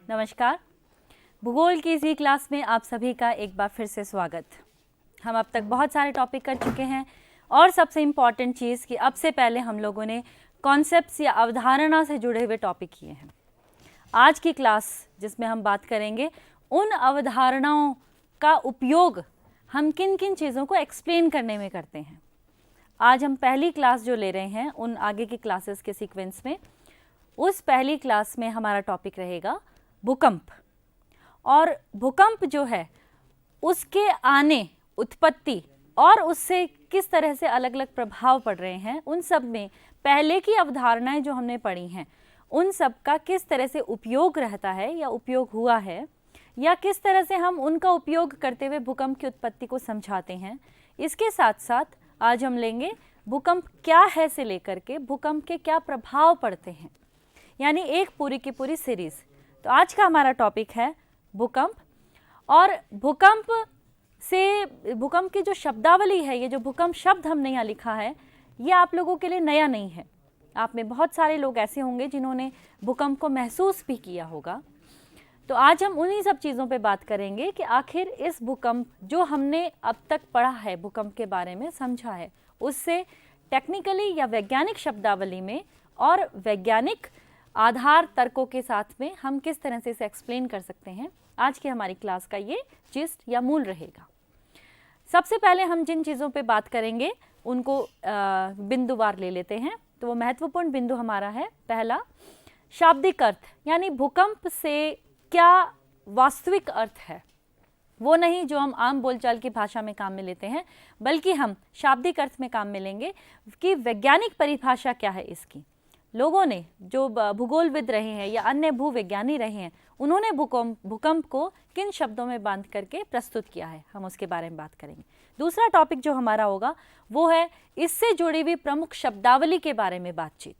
नमस्कार। भूगोल की इसी क्लास में आप सभी का एक बार फिर से स्वागत। हम अब तक बहुत सारे टॉपिक कर चुके हैं और सबसे इम्पॉर्टेंट चीज़ कि अब से पहले हम लोगों ने कॉन्सेप्ट्स या अवधारणा से जुड़े हुए टॉपिक किए हैं। आज की क्लास जिसमें हम बात करेंगे उन अवधारणाओं का उपयोग हम किन किन चीज़ों को एक्सप्लेन करने में करते हैं। आज हम पहली क्लास जो ले रहे हैं उन आगे की क्लासेस के सीक्वेंस में, उस पहली क्लास में हमारा टॉपिक रहेगा भूकंप। और भूकंप जो है उसके आने, उत्पत्ति और उससे किस तरह से अलग अलग प्रभाव पड़ रहे हैं, उन सब में पहले की अवधारणाएं जो हमने पढ़ी हैं उन सब का किस तरह से उपयोग रहता है या उपयोग हुआ है, या किस तरह से हम उनका उपयोग करते हुए भूकंप की उत्पत्ति को समझाते हैं। इसके साथ साथ आज हम लेंगे भूकंप क्या है से लेकर के भूकंप के क्या प्रभाव पड़ते हैं, यानी एक पूरी की पूरी सीरीज। तो आज का हमारा टॉपिक है भूकंप। और भूकंप की जो शब्दावली है, ये जो भूकंप शब्द हमने यहाँ लिखा है, ये आप लोगों के लिए नया नहीं है। आप में बहुत सारे लोग ऐसे होंगे जिन्होंने भूकंप को महसूस भी किया होगा। तो आज हम उन्हीं सब चीज़ों पे बात करेंगे कि आखिर इस भूकंप जो हमने अब तक पढ़ा है, भूकंप के बारे में समझा है, उससे टेक्निकली या वैज्ञानिक शब्दावली में और वैज्ञानिक आधार तर्कों के साथ में हम किस तरह से इसे एक्सप्लेन कर सकते हैं। आज की हमारी क्लास का ये जिस्ट या मूल रहेगा। सबसे पहले हम जिन चीज़ों पे बात करेंगे उनको बिंदुवार ले लेते हैं। तो वो महत्वपूर्ण बिंदु हमारा है पहला, शाब्दिक अर्थ, यानी भूकंप से क्या वास्तविक अर्थ है। वो नहीं जो हम आम बोलचाल की भाषा में काम में लेते हैं, बल्कि हम शाब्दिक अर्थ में काम में लेंगे कि वैज्ञानिक परिभाषा क्या है इसकी। लोगों ने जो भूगोलविद रहे हैं या अन्य भूविज्ञानी रहे हैं, उन्होंने भूकंप को किन शब्दों में बांध करके प्रस्तुत किया है, हम उसके बारे में बात करेंगे। दूसरा टॉपिक जो हमारा होगा वो है इससे जुड़ी हुई प्रमुख शब्दावली के बारे में बातचीत,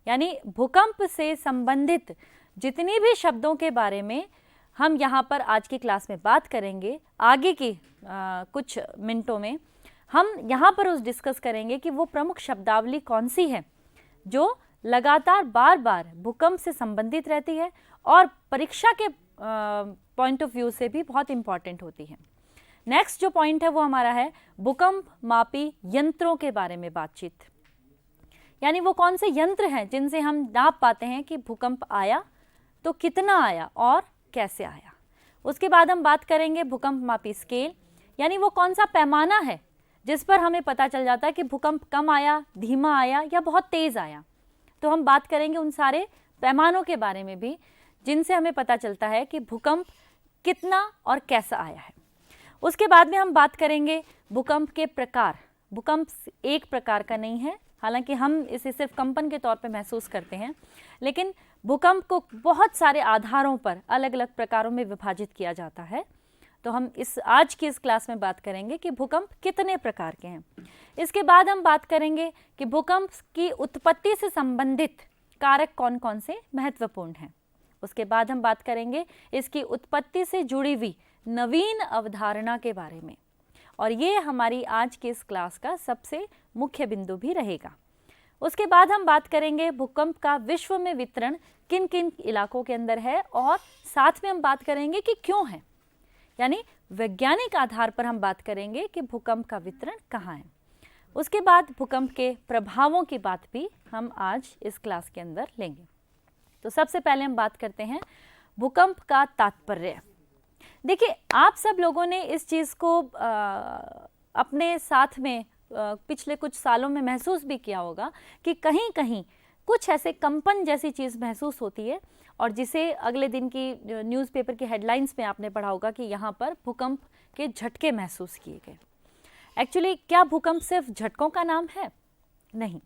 यानी भूकंप से संबंधित जितनी भी शब्दों के बारे में हम यहाँ पर आज की क्लास में बात करेंगे। आगे की कुछ मिनटों में हम यहाँ पर उस डिस्कस करेंगे कि वो प्रमुख शब्दावली कौन सी है जो लगातार बार बार भूकंप से संबंधित रहती है और परीक्षा के पॉइंट ऑफ व्यू से भी बहुत इंपॉर्टेंट होती है। नेक्स्ट जो पॉइंट है वो हमारा है भूकंप मापी यंत्रों के बारे में बातचीत, यानी वो कौन से यंत्र हैं जिनसे हम नाप पाते हैं कि भूकंप आया तो कितना आया और कैसे आया। उसके बाद हम बात करेंगे भूकंप मापी स्केल, यानी वो कौन सा पैमाना है जिस पर हमें पता चल जाता है कि भूकंप कम आया, धीमा आया या बहुत तेज़ आया। तो हम बात करेंगे उन सारे पैमानों के बारे में भी जिनसे हमें पता चलता है कि भूकंप कितना और कैसा आया है। उसके बाद में हम बात करेंगे भूकंप के प्रकार। भूकंप एक प्रकार का नहीं है, हालांकि हम इसे सिर्फ कंपन के तौर पे महसूस करते हैं, लेकिन भूकंप को बहुत सारे आधारों पर अलग अलग प्रकारों में विभाजित किया जाता है। तो हम आज की इस क्लास में बात करेंगे कि भूकंप कितने प्रकार के हैं। इसके बाद हम बात करेंगे कि भूकंप की उत्पत्ति से संबंधित कारक कौन कौन से महत्वपूर्ण हैं। उसके बाद हम बात करेंगे इसकी उत्पत्ति से जुड़ी हुई नवीन अवधारणा के बारे में, और ये हमारी आज की इस क्लास का सबसे मुख्य बिंदु भी रहेगा। उसके बाद हम बात करेंगे भूकंप का विश्व में वितरण किन किन इलाकों के अंदर है, और साथ में हम बात करेंगे कि क्यों है, यानी वैज्ञानिक आधार पर हम बात करेंगे कि भूकंप का वितरण कहाँ है। उसके बाद भूकंप के प्रभावों की बात भी हम आज इस क्लास के अंदर लेंगे। तो सबसे पहले हम बात करते हैं भूकंप का तात्पर्य। देखिए, आप सब लोगों ने इस चीज़ को अपने साथ में पिछले कुछ सालों में महसूस भी किया होगा कि कहीं कहीं कुछ ऐसे कंपन जैसी चीज़ महसूस होती है, और जिसे अगले दिन की न्यूज़पेपर की हेडलाइंस में आपने पढ़ा होगा कि यहाँ पर भूकंप के झटके महसूस किए गए। एक्चुअली क्या भूकंप सिर्फ झटकों का नाम है? नहीं,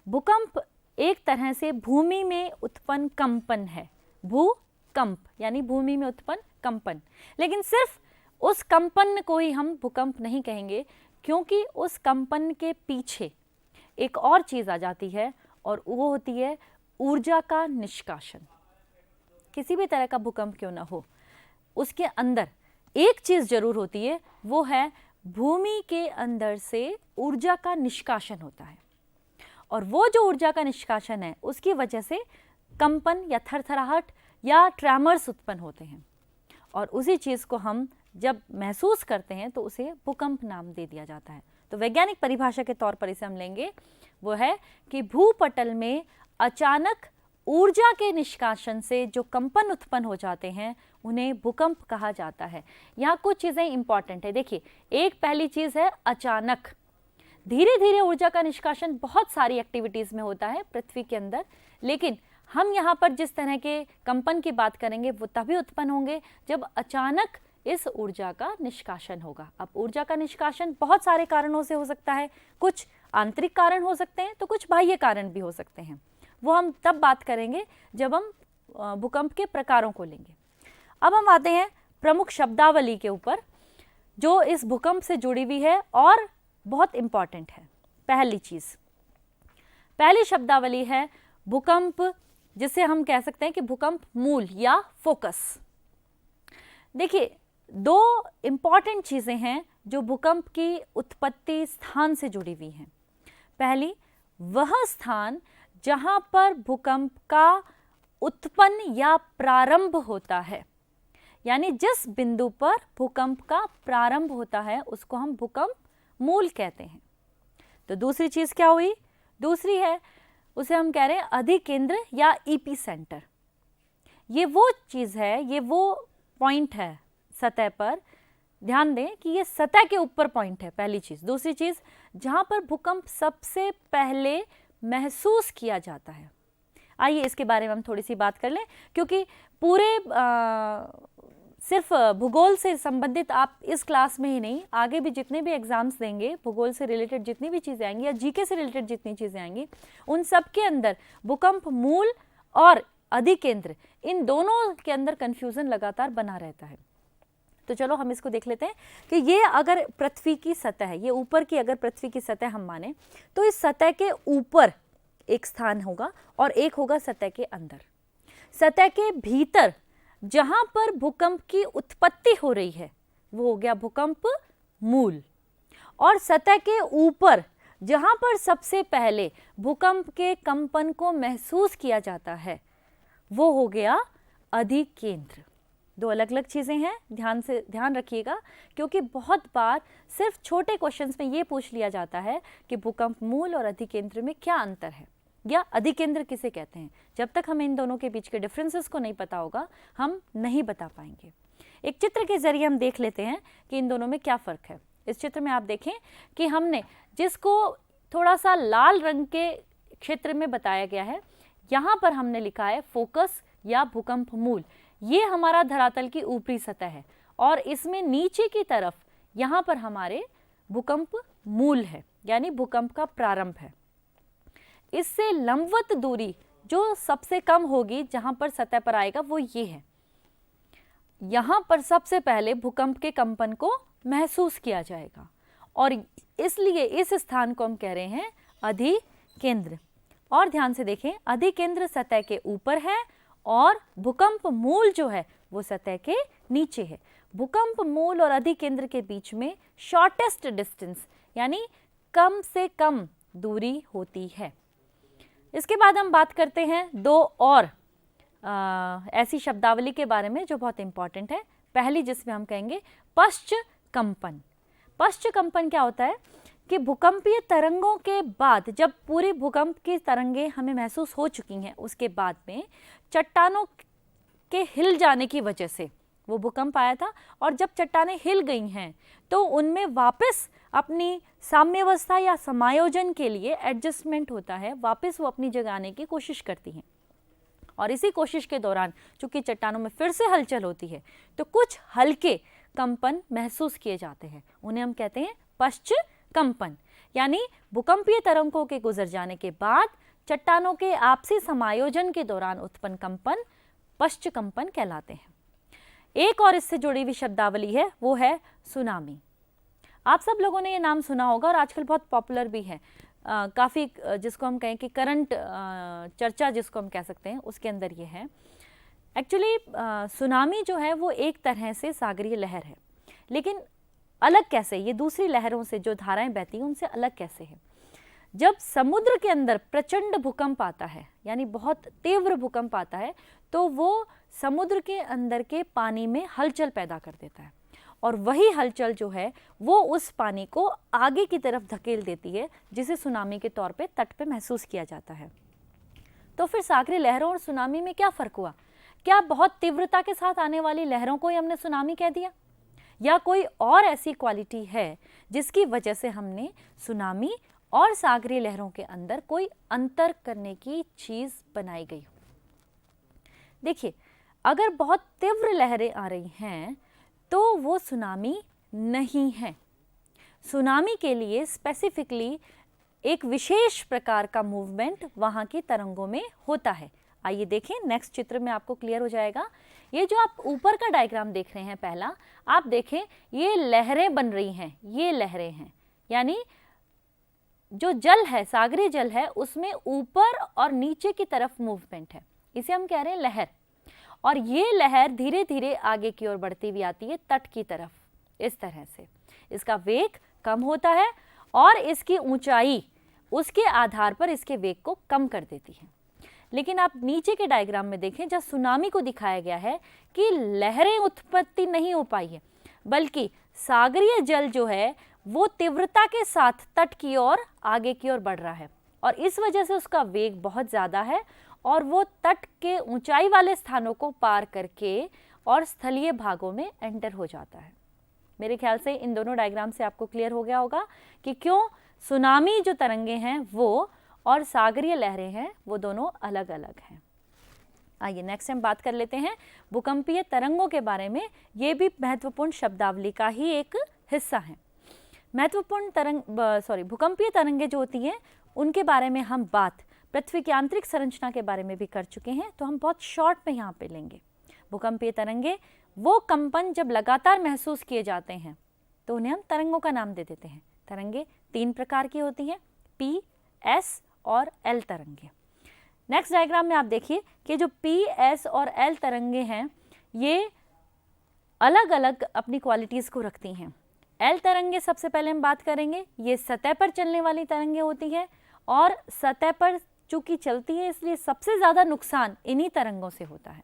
भूकंप एक तरह से भूमि में उत्पन्न कंपन है। भूकंप यानी भूमि में उत्पन्न कंपन, लेकिन सिर्फ उस कंपन को ही हम भूकंप नहीं कहेंगे, क्योंकि उस कंपन के पीछे एक और चीज़ आ जाती है, और वो होती है ऊर्जा का निष्कासन। किसी भी तरह का भूकंप क्यों ना हो, उसके अंदर एक चीज़ जरूर होती है, वो है भूमि के अंदर से ऊर्जा का निष्कासन होता है। और वो जो ऊर्जा का निष्कासन है उसकी वजह से कंपन या थरथराहट या ट्रैमर्स उत्पन्न होते हैं, और उसी चीज़ को हम जब महसूस करते हैं तो उसे भूकंप नाम दे दिया जाता है। तो वैज्ञानिक परिभाषा के तौर पर इसे हम लेंगे, वो है कि भूपटल में अचानक ऊर्जा के निष्कासन से जो कंपन उत्पन्न हो जाते हैं उन्हें भूकंप कहा जाता है। यहाँ कुछ चीज़ें इंपॉर्टेंट है। देखिए, एक पहली चीज़ है अचानक, धीरे धीरे ऊर्जा का निष्कासन बहुत सारी एक्टिविटीज़ में होता है पृथ्वी के अंदर, लेकिन हम यहाँ पर जिस तरह के कंपन की बात करेंगे वो तभी उत्पन्न होंगे जब अचानक इस ऊर्जा का निष्कासन होगा। अब ऊर्जा का निष्कासन बहुत सारे कारणों से हो सकता है, कुछ आंतरिक कारण हो सकते हैं तो कुछ बाह्य कारण भी हो सकते हैं, वो हम तब बात करेंगे जब हम भूकंप के प्रकारों को लेंगे। अब हम आते हैं प्रमुख शब्दावली के ऊपर जो इस भूकंप से जुड़ी हुई है और बहुत इंपॉर्टेंट है। पहली शब्दावली है भूकंप, जिसे हम कह सकते हैं कि भूकंप मूल या फोकस। देखिए, दो इंपॉर्टेंट चीज़ें हैं जो भूकंप की उत्पत्ति स्थान से जुड़ी हुई हैं। पहली, वह स्थान जहां पर भूकंप का उत्पन्न या प्रारंभ होता है, यानी जिस बिंदु पर भूकंप का प्रारंभ होता है उसको हम भूकंप मूल कहते हैं। तो दूसरी चीज़ क्या हुई? दूसरी है, उसे हम कह रहे हैं अधिकेंद्र या ईपी सेंटर। ये वो चीज़ है, ये वो पॉइंट है सतह पर, ध्यान दें कि ये सतह के ऊपर पॉइंट है, पहली चीज़। दूसरी चीज़, जहाँ पर भूकंप सबसे पहले महसूस किया जाता है। आइए इसके बारे में हम थोड़ी सी बात कर लें, क्योंकि पूरे सिर्फ भूगोल से संबंधित आप इस क्लास में ही नहीं, आगे भी जितने भी एग्जाम्स देंगे, भूगोल से रिलेटेड जितनी भी चीज़ें आएंगी या जीके से रिलेटेड जितनी चीज़ें आएंगी, उन सब के अंदर भूकंप मूल और अधिकेंद्र, इन दोनों के अंदर कन्फ्यूज़न लगातार बना रहता है। तो चलो हम इसको देख लेते हैं कि ये अगर पृथ्वी की सतह है, ये ऊपर की अगर पृथ्वी की सतह हम माने, तो इस सतह के ऊपर एक स्थान होगा और एक होगा सतह के अंदर। सतह के भीतर जहां पर भूकंप की उत्पत्ति हो रही है वो हो गया भूकंप मूल, और सतह के ऊपर जहां पर सबसे पहले भूकंप के कंपन को महसूस किया जाता है वो हो गया अधिकेंद्र। दो अलग अलग चीज़ें हैं, ध्यान रखिएगा, क्योंकि बहुत बार सिर्फ छोटे क्वेश्चंस में ये पूछ लिया जाता है कि भूकंप मूल और अधिकेंद्र में क्या अंतर है या अधिकेंद्र किसे कहते हैं। जब तक हमें इन दोनों के बीच के डिफरेंसेस को नहीं पता होगा हम नहीं बता पाएंगे। एक चित्र के जरिए हम देख लेते हैं कि इन दोनों में क्या फ़र्क है। इस चित्र में आप देखें कि हमने जिसको थोड़ा सा लाल रंग के क्षेत्र में बताया गया है, यहाँ पर हमने लिखा है फोकस या भूकंप मूल। ये हमारा धरातल की ऊपरी सतह है और इसमें नीचे की तरफ यहाँ पर हमारे भूकंप मूल है, यानी भूकंप का प्रारंभ है। इससे लंबवत दूरी जो सबसे कम होगी जहाँ पर सतह पर आएगा वो ये है। यहाँ पर सबसे पहले भूकंप के कंपन को महसूस किया जाएगा और इसलिए इस स्थान को हम कह रहे हैं अधिकेंद्र। और ध्यान से देखें, अधिकेंद्र सतह के ऊपर है और भूकंप मूल जो है वो सतह के नीचे है। भूकंप मूल और अधिकेंद्र के बीच में शॉर्टेस्ट डिस्टेंस यानी कम से कम दूरी होती है। इसके बाद हम बात करते हैं दो और ऐसी शब्दावली के बारे में जो बहुत इंपॉर्टेंट है। पहली जिसमें हम कहेंगे पश्च कंपन। पश्च कंपन क्या होता है कि भूकंपीय तरंगों के बाद, जब पूरी भूकंप की तरंगें हमें महसूस हो चुकी हैं, उसके बाद में चट्टानों के हिल जाने की वजह से वो भूकंप आया था और जब चट्टानें हिल गई हैं तो उनमें वापस अपनी साम्यावस्था या समायोजन के लिए एडजस्टमेंट होता है, वापस वो अपनी जगह आने की कोशिश करती हैं। और इसी कोशिश के दौरान चूंकि चट्टानों में फिर से हलचल होती है तो कुछ हल्के कंपन महसूस किए जाते हैं, उन्हें हम कहते हैं पश्च कंपन। यानी भूकंपीय तरंगों के गुजर जाने के बाद चट्टानों के आपसी समायोजन के दौरान उत्पन्न कंपन पश्च कंपन कहलाते हैं। एक और इससे जुड़ी हुई शब्दावली है, वो है सुनामी। आप सब लोगों ने ये नाम सुना होगा और आजकल बहुत पॉपुलर भी है, काफ़ी जिसको हम कहें कि करंट चर्चा जिसको हम कह सकते हैं उसके अंदर ये है। एक्चुअली सुनामी जो है वो एक तरह से सागरीय लहर है, लेकिन अलग कैसे, ये दूसरी लहरों से जो धाराएं बहती हैं उनसे अलग कैसे है। जब समुद्र के अंदर प्रचंड भूकंप आता है, यानी बहुत तीव्र भूकंप आता है, तो वो समुद्र के अंदर के पानी में हलचल पैदा कर देता है, और वही हलचल जो है वो उस पानी को आगे की तरफ धकेल देती है, जिसे सुनामी के तौर पे तट पे महसूस किया जाता है। तो फिर सागरी लहरों और सुनामी में क्या फ़र्क हुआ? क्या बहुत तीव्रता के साथ आने वाली लहरों को ही हमने सुनामी कह दिया, या कोई और ऐसी क्वालिटी है जिसकी वजह से हमने सुनामी और सागरी लहरों के अंदर कोई अंतर करने की चीज़ बनाई गई? देखिए, अगर बहुत तीव्र लहरें आ रही हैं तो वो सुनामी नहीं है। सुनामी के लिए स्पेसिफिकली एक विशेष प्रकार का मूवमेंट वहाँ की तरंगों में होता है। आइए देखें, नेक्स्ट चित्र में आपको क्लियर हो जाएगा। ये जो आप ऊपर का डायग्राम देख रहे हैं पहला, आप देखें ये लहरें बन रही हैं, ये लहरें हैं, यानी जो जल है, सागरी जल है, उसमें ऊपर और नीचे की तरफ मूवमेंट है, इसे हम कह रहे हैं लहर। और ये लहर धीरे धीरे आगे की ओर बढ़ती हुई आती है तट की तरफ, इस तरह से। इसका वेग कम होता है और इसकी ऊंचाई उसके आधार पर इसके वेग को कम कर देती है। लेकिन आप नीचे के डायग्राम में देखें, जहाँ सुनामी को दिखाया गया है कि लहरें उत्पत्ति नहीं हो पाई है, बल्कि सागरीय जल जो है वो तीव्रता के साथ तट की ओर आगे की ओर बढ़ रहा है, और इस वजह से उसका वेग बहुत ज़्यादा है, और वो तट के ऊंचाई वाले स्थानों को पार करके और स्थलीय भागों में एंटर हो जाता है। मेरे ख्याल से इन दोनों डायग्राम से आपको क्लियर हो गया होगा कि क्यों सुनामी जो तरंगे हैं वो और सागरीय लहरें हैं वो दोनों अलग अलग हैं। आइए नेक्स्ट हम बात कर लेते हैं भूकंपीय तरंगों के बारे में। ये भी महत्वपूर्ण शब्दावली का ही एक हिस्सा है। भूकंपीय तरंगे जो होती हैं उनके बारे में हम बात पृथ्वी की आंतरिक संरचना के बारे में भी कर चुके हैं, तो हम बहुत शॉर्ट में यहाँ पे लेंगे। भूकंपीय तरंगे वो कंपन जब लगातार महसूस किए जाते हैं तो उन्हें हम तरंगों का नाम दे देते हैं। तरंगे 3 प्रकार की होती हैं, पी, एस और एल तरंगे। नेक्स्ट डायग्राम में आप देखिए कि जो पी, एस और एल तरंगे हैं ये अलग अलग अपनी क्वालिटीज़ को रखती हैं। एल तरंगे सबसे पहले हम बात करेंगे, ये सतह पर चलने वाली तरंगे होती हैं, और सतह पर चूंकि चलती है इसलिए सबसे ज़्यादा नुकसान इन्हीं तरंगों से होता है।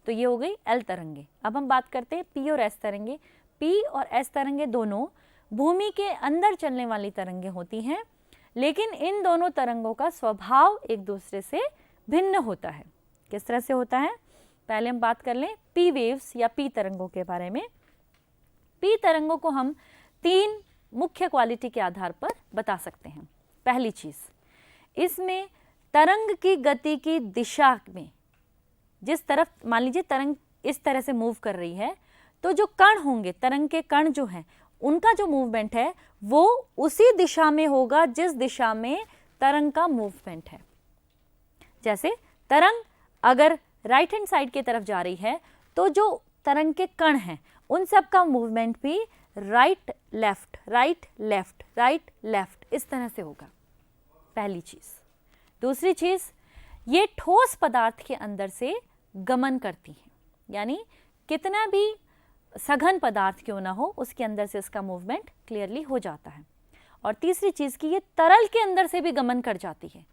तो ये हो गई एल तरंगे। अब हम बात करते हैं पी और एस तरंगे। पी और एस तरंगे दोनों भूमि के अंदर चलने वाली तरंगे होती हैं, लेकिन इन दोनों तरंगों का स्वभाव एक दूसरे से भिन्न होता है। किस तरह से होता है? पहले हम बात कर लें पी वेव्स या पी तरंगों के बारे में। पी तरंगों को हम 3 मुख्य क्वालिटी के आधार पर बता सकते हैं। पहली चीज़, इसमें तरंग की गति की दिशा में, जिस तरफ मान लीजिए तरंग इस तरह से मूव कर रही है, तो जो कण होंगे, तरंग के कण जो हैं, उनका जो मूवमेंट है वो उसी दिशा में होगा जिस दिशा में तरंग का मूवमेंट है। जैसे तरंग अगर राइट हैंड साइड की तरफ जा रही है तो जो तरंग के कण हैं उन सब का मूवमेंट भी right left, right left, right left इस तरह से होगा। पहली चीज़। दूसरी चीज़, ये ठोस पदार्थ के अंदर से गमन करती हैं, यानी कितना भी सघन पदार्थ क्यों ना हो उसके अंदर से इसका मूवमेंट क्लियरली हो जाता है। और तीसरी चीज़ कि ये तरल के अंदर से भी गमन कर जाती है,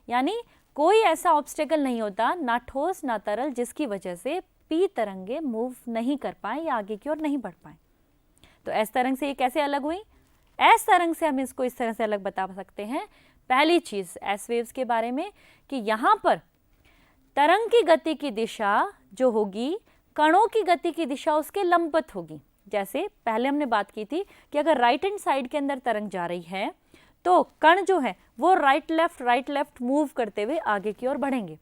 यानी कोई ऐसा ऑब्स्टेकल नहीं होता, ना ठोस ना तरल, जिसकी वजह से पी तरंगे मूव नहीं कर पाए या आगे की ओर नहीं बढ़ पाए। तो एस तरंग से ये कैसे अलग हुई? एस तरंग से हम इसको इस तरह से अलग बता सकते हैं। पहली चीज़ एस वेव्स के बारे में कि यहाँ पर तरंग की गति की दिशा जो होगी, कणों की गति की दिशा उसके लंबवत होगी। जैसे पहले हमने बात की थी कि अगर राइट हैंड साइड के अंदर तरंग जा रही है तो कण जो है वो राइट लेफ्ट मूव करते हुए आगे की ओर बढ़ेंगे।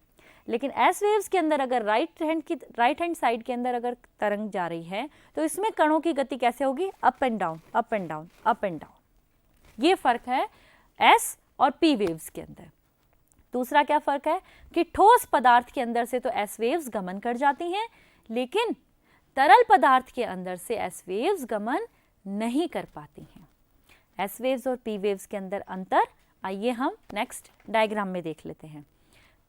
लेकिन एस वेव्स के अंदर अगर राइट हैंड साइड के अंदर अगर तरंग जा रही है तो इसमें कणों की गति कैसे होगी? Up and down, up and down, up and down. ये फर्क है एस और पी वेव्स के अंदर। दूसरा क्या फर्क है कि ठोस पदार्थ के अंदर से तो एस वेव्स गमन कर जाती हैं, लेकिन तरल पदार्थ के अंदर से एस वेव्स गमन नहीं कर पाती हैं। एस वेव्स और पी वेव्स के अंदर अंतर आइए हम नेक्स्ट डायग्राम में देख लेते हैं।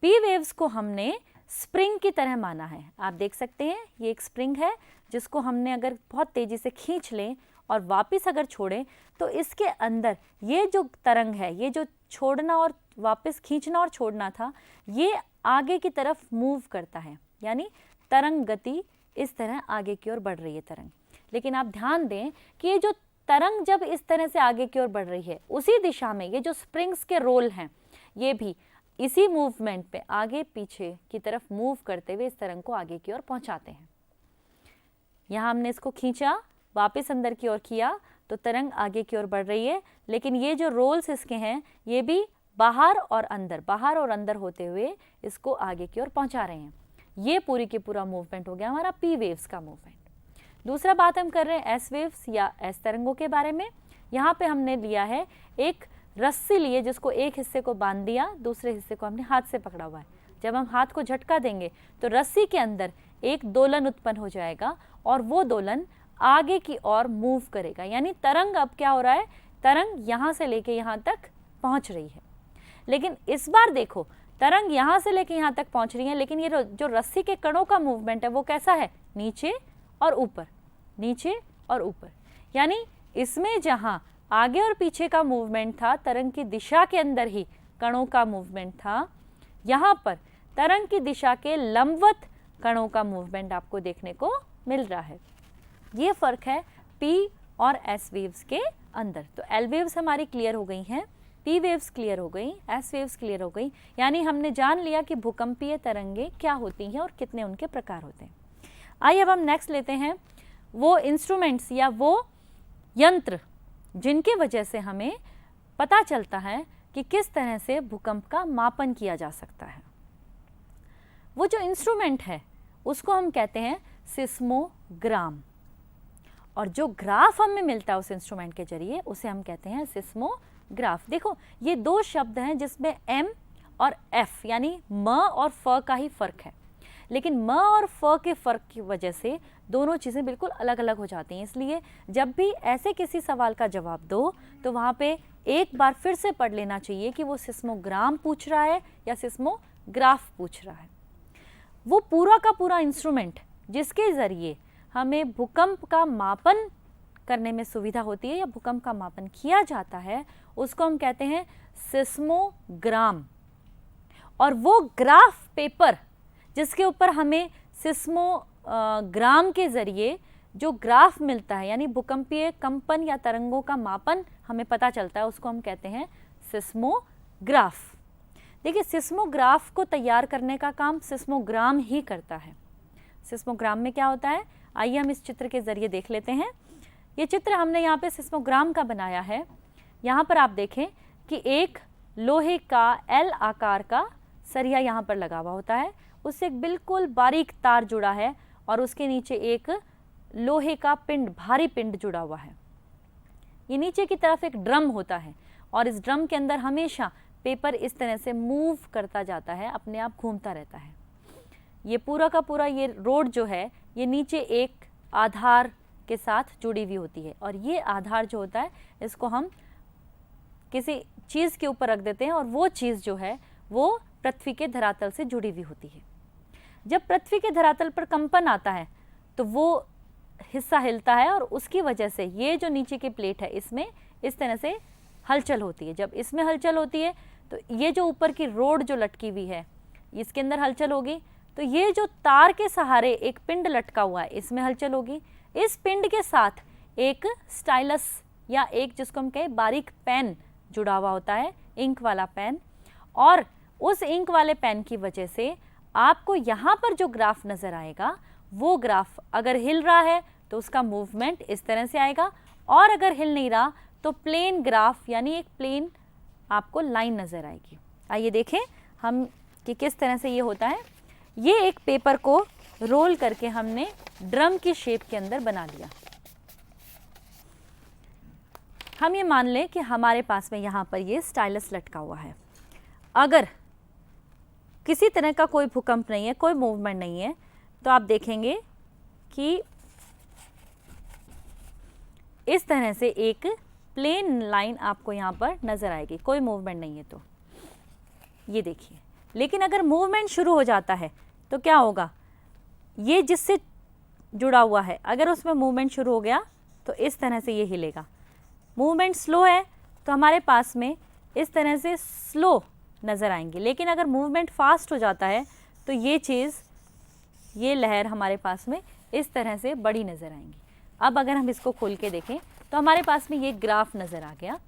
पी वेव्स को हमने स्प्रिंग की तरह माना है। आप देख सकते हैं ये एक स्प्रिंग है जिसको हमने अगर बहुत तेज़ी से खींच लें और वापस अगर छोड़ें तो इसके अंदर ये जो तरंग है, ये जो छोड़ना और वापस खींचना और छोड़ना था, ये आगे की तरफ मूव करता है, यानी तरंग गति इस तरह आगे की ओर बढ़ रही है तरंग। लेकिन आप ध्यान दें कि ये जो तरंग जब इस तरह से आगे की ओर बढ़ रही है, उसी दिशा में ये जो स्प्रिंग्स के रोल हैं, ये भी इसी मूवमेंट पे आगे पीछे की तरफ मूव करते हुए इस तरंग को आगे की ओर पहुंचाते हैं। यहाँ हमने इसको खींचा, वापस अंदर की ओर किया तो तरंग आगे की ओर बढ़ रही है, लेकिन ये जो रोल्स इसके हैं ये भी बाहर और अंदर होते हुए इसको आगे की ओर पहुंचा रहे हैं। ये पूरी की पूरा मूवमेंट हो गया हमारा पी वेव्स का मूवमेंट। दूसरा बात हम कर रहे हैं एस वेव्स या एस तरंगों के बारे में। यहाँ पे हमने लिया है एक रस्सी लिए, जिसको एक हिस्से को बांध दिया, दूसरे हिस्से को हमने हाथ से पकड़ा हुआ है। जब हम हाथ को झटका देंगे तो रस्सी के अंदर एक दोलन उत्पन्न हो जाएगा और वो दोलन आगे की ओर मूव करेगा, यानी तरंग अब क्या हो रहा है, तरंग यहाँ से लेके यहाँ तक पहुँच रही है। लेकिन इस बार देखो, तरंग यहाँ से लेके यहाँ तक पहुँच रही है, लेकिन ये जो रस्सी के कणों का मूवमेंट है वो कैसा है, नीचे और ऊपर, नीचे और ऊपर। यानी इसमें जहाँ आगे और पीछे का मूवमेंट था, तरंग की दिशा के अंदर ही कणों का मूवमेंट था, यहाँ पर तरंग की दिशा के लंबवत कणों का मूवमेंट आपको देखने को मिल रहा है। ये फ़र्क है पी और एस वेव्स के अंदर। तो एल वेव्स हमारी क्लियर हो गई हैं, पी वेव्स क्लियर हो गई, एस वेव्स क्लियर हो गई, यानी हमने जान लिया कि भूकंपीय तरंगें क्या होती हैं और कितने उनके प्रकार होते हैं। आइए अब हम नेक्स्ट लेते हैं वो इंस्ट्रूमेंट्स या वो यंत्र जिनकी वजह से हमें पता चलता है कि किस तरह से भूकंप का मापन किया जा सकता है। वो जो इंस्ट्रूमेंट है उसको हम कहते हैं सिस्मोग्राम, और जो ग्राफ हमें मिलता है उस इंस्ट्रूमेंट के जरिए उसे हम कहते हैं सिस्मोग्राफ। देखो ये दो शब्द हैं जिसमें एम और एफ यानी म और फ का ही फर्क है, लेकिन म और फ के फ़र्क की वजह से दोनों चीज़ें बिल्कुल अलग अलग हो जाती हैं। इसलिए जब भी ऐसे किसी सवाल का जवाब दो तो वहाँ पे एक बार फिर से पढ़ लेना चाहिए कि वो सिस्मोग्राम पूछ रहा है या सिस्मोग्राफ पूछ रहा है। वो पूरा का पूरा इंस्ट्रूमेंट जिसके ज़रिए हमें भूकंप का मापन करने में सुविधा होती है या भूकंप का मापन किया जाता है, उसको हम कहते हैं सिस्मोग्राम। और वो ग्राफ पेपर जिसके ऊपर हमें सिस्मोग्राम के ज़रिए जो ग्राफ मिलता है, यानी भूकंपीय कंपन या तरंगों का मापन हमें पता चलता है, उसको हम कहते हैं सिस्मोग्राफ। देखिए सिस्मोग्राफ को तैयार करने का काम सिस्मोग्राम ही करता है। सिस्मोग्राम में क्या होता है, आइए हम इस चित्र के ज़रिए देख लेते हैं। ये चित्र हमने यहाँ पे सिस्मोग्राम का बनाया है। यहाँ पर आप देखें कि एक लोहे का एल आकार का सरिया यहाँ पर लगा हुआ होता है, उससे एक बिल्कुल बारीक तार जुड़ा है और उसके नीचे एक लोहे का पिंड, भारी पिंड जुड़ा हुआ है। ये नीचे की तरफ एक ड्रम होता है और इस ड्रम के अंदर हमेशा पेपर इस तरह से मूव करता जाता है, अपने आप घूमता रहता है। ये पूरा का पूरा ये रोड जो है ये नीचे एक आधार के साथ जुड़ी हुई होती है, और ये आधार जो होता है इसको हम किसी चीज़ के ऊपर रख देते हैं और वो चीज़ जो है वो पृथ्वी के धरातल से जुड़ी हुई होती है। जब पृथ्वी के धरातल पर कंपन आता है तो वो हिस्सा हिलता है और उसकी वजह से ये जो नीचे की प्लेट है इसमें इस तरह से हलचल होती है। जब इसमें हलचल होती है तो ये जो ऊपर की रोड जो लटकी हुई है इसके अंदर हलचल होगी, तो ये जो तार के सहारे एक पिंड लटका हुआ है इसमें हलचल होगी। इस पिंड के साथ एक स्टाइलस या एक जिसको हम कहें बारीक पेन जुड़ा हुआ होता है, इंक वाला पेन, और उस इंक वाले पेन की वजह से आपको यहाँ पर जो ग्राफ नज़र आएगा वो ग्राफ अगर हिल रहा है तो उसका मूवमेंट इस तरह से आएगा, और अगर हिल नहीं रहा तो प्लेन ग्राफ यानी एक प्लेन आपको लाइन नज़र आएगी। आइए देखें हम कि किस तरह से ये होता है। ये एक पेपर को रोल करके हमने ड्रम की शेप के अंदर बना लिया। हम ये मान लें कि हमारे पास में यहाँ पर ये स्टाइलस लटका हुआ है। अगर किसी तरह का कोई भूकंप नहीं है, कोई मूवमेंट नहीं है, तो आप देखेंगे कि इस तरह से एक प्लेन लाइन आपको यहाँ पर नज़र आएगी, कोई मूवमेंट नहीं है तो ये देखिए। लेकिन अगर मूवमेंट शुरू हो जाता है तो क्या होगा, ये जिससे जुड़ा हुआ है अगर उसमें मूवमेंट शुरू हो गया तो इस तरह से ये हिलेगा। मूवमेंट स्लो है तो हमारे पास में इस तरह से स्लो नज़र आएंगे, लेकिन अगर मूवमेंट फास्ट हो जाता है तो ये चीज़, ये लहर हमारे पास में इस तरह से बड़ी नज़र आएंगी। अब अगर हम इसको खोल के देखें तो हमारे पास में ये ग्राफ नज़र आ गया,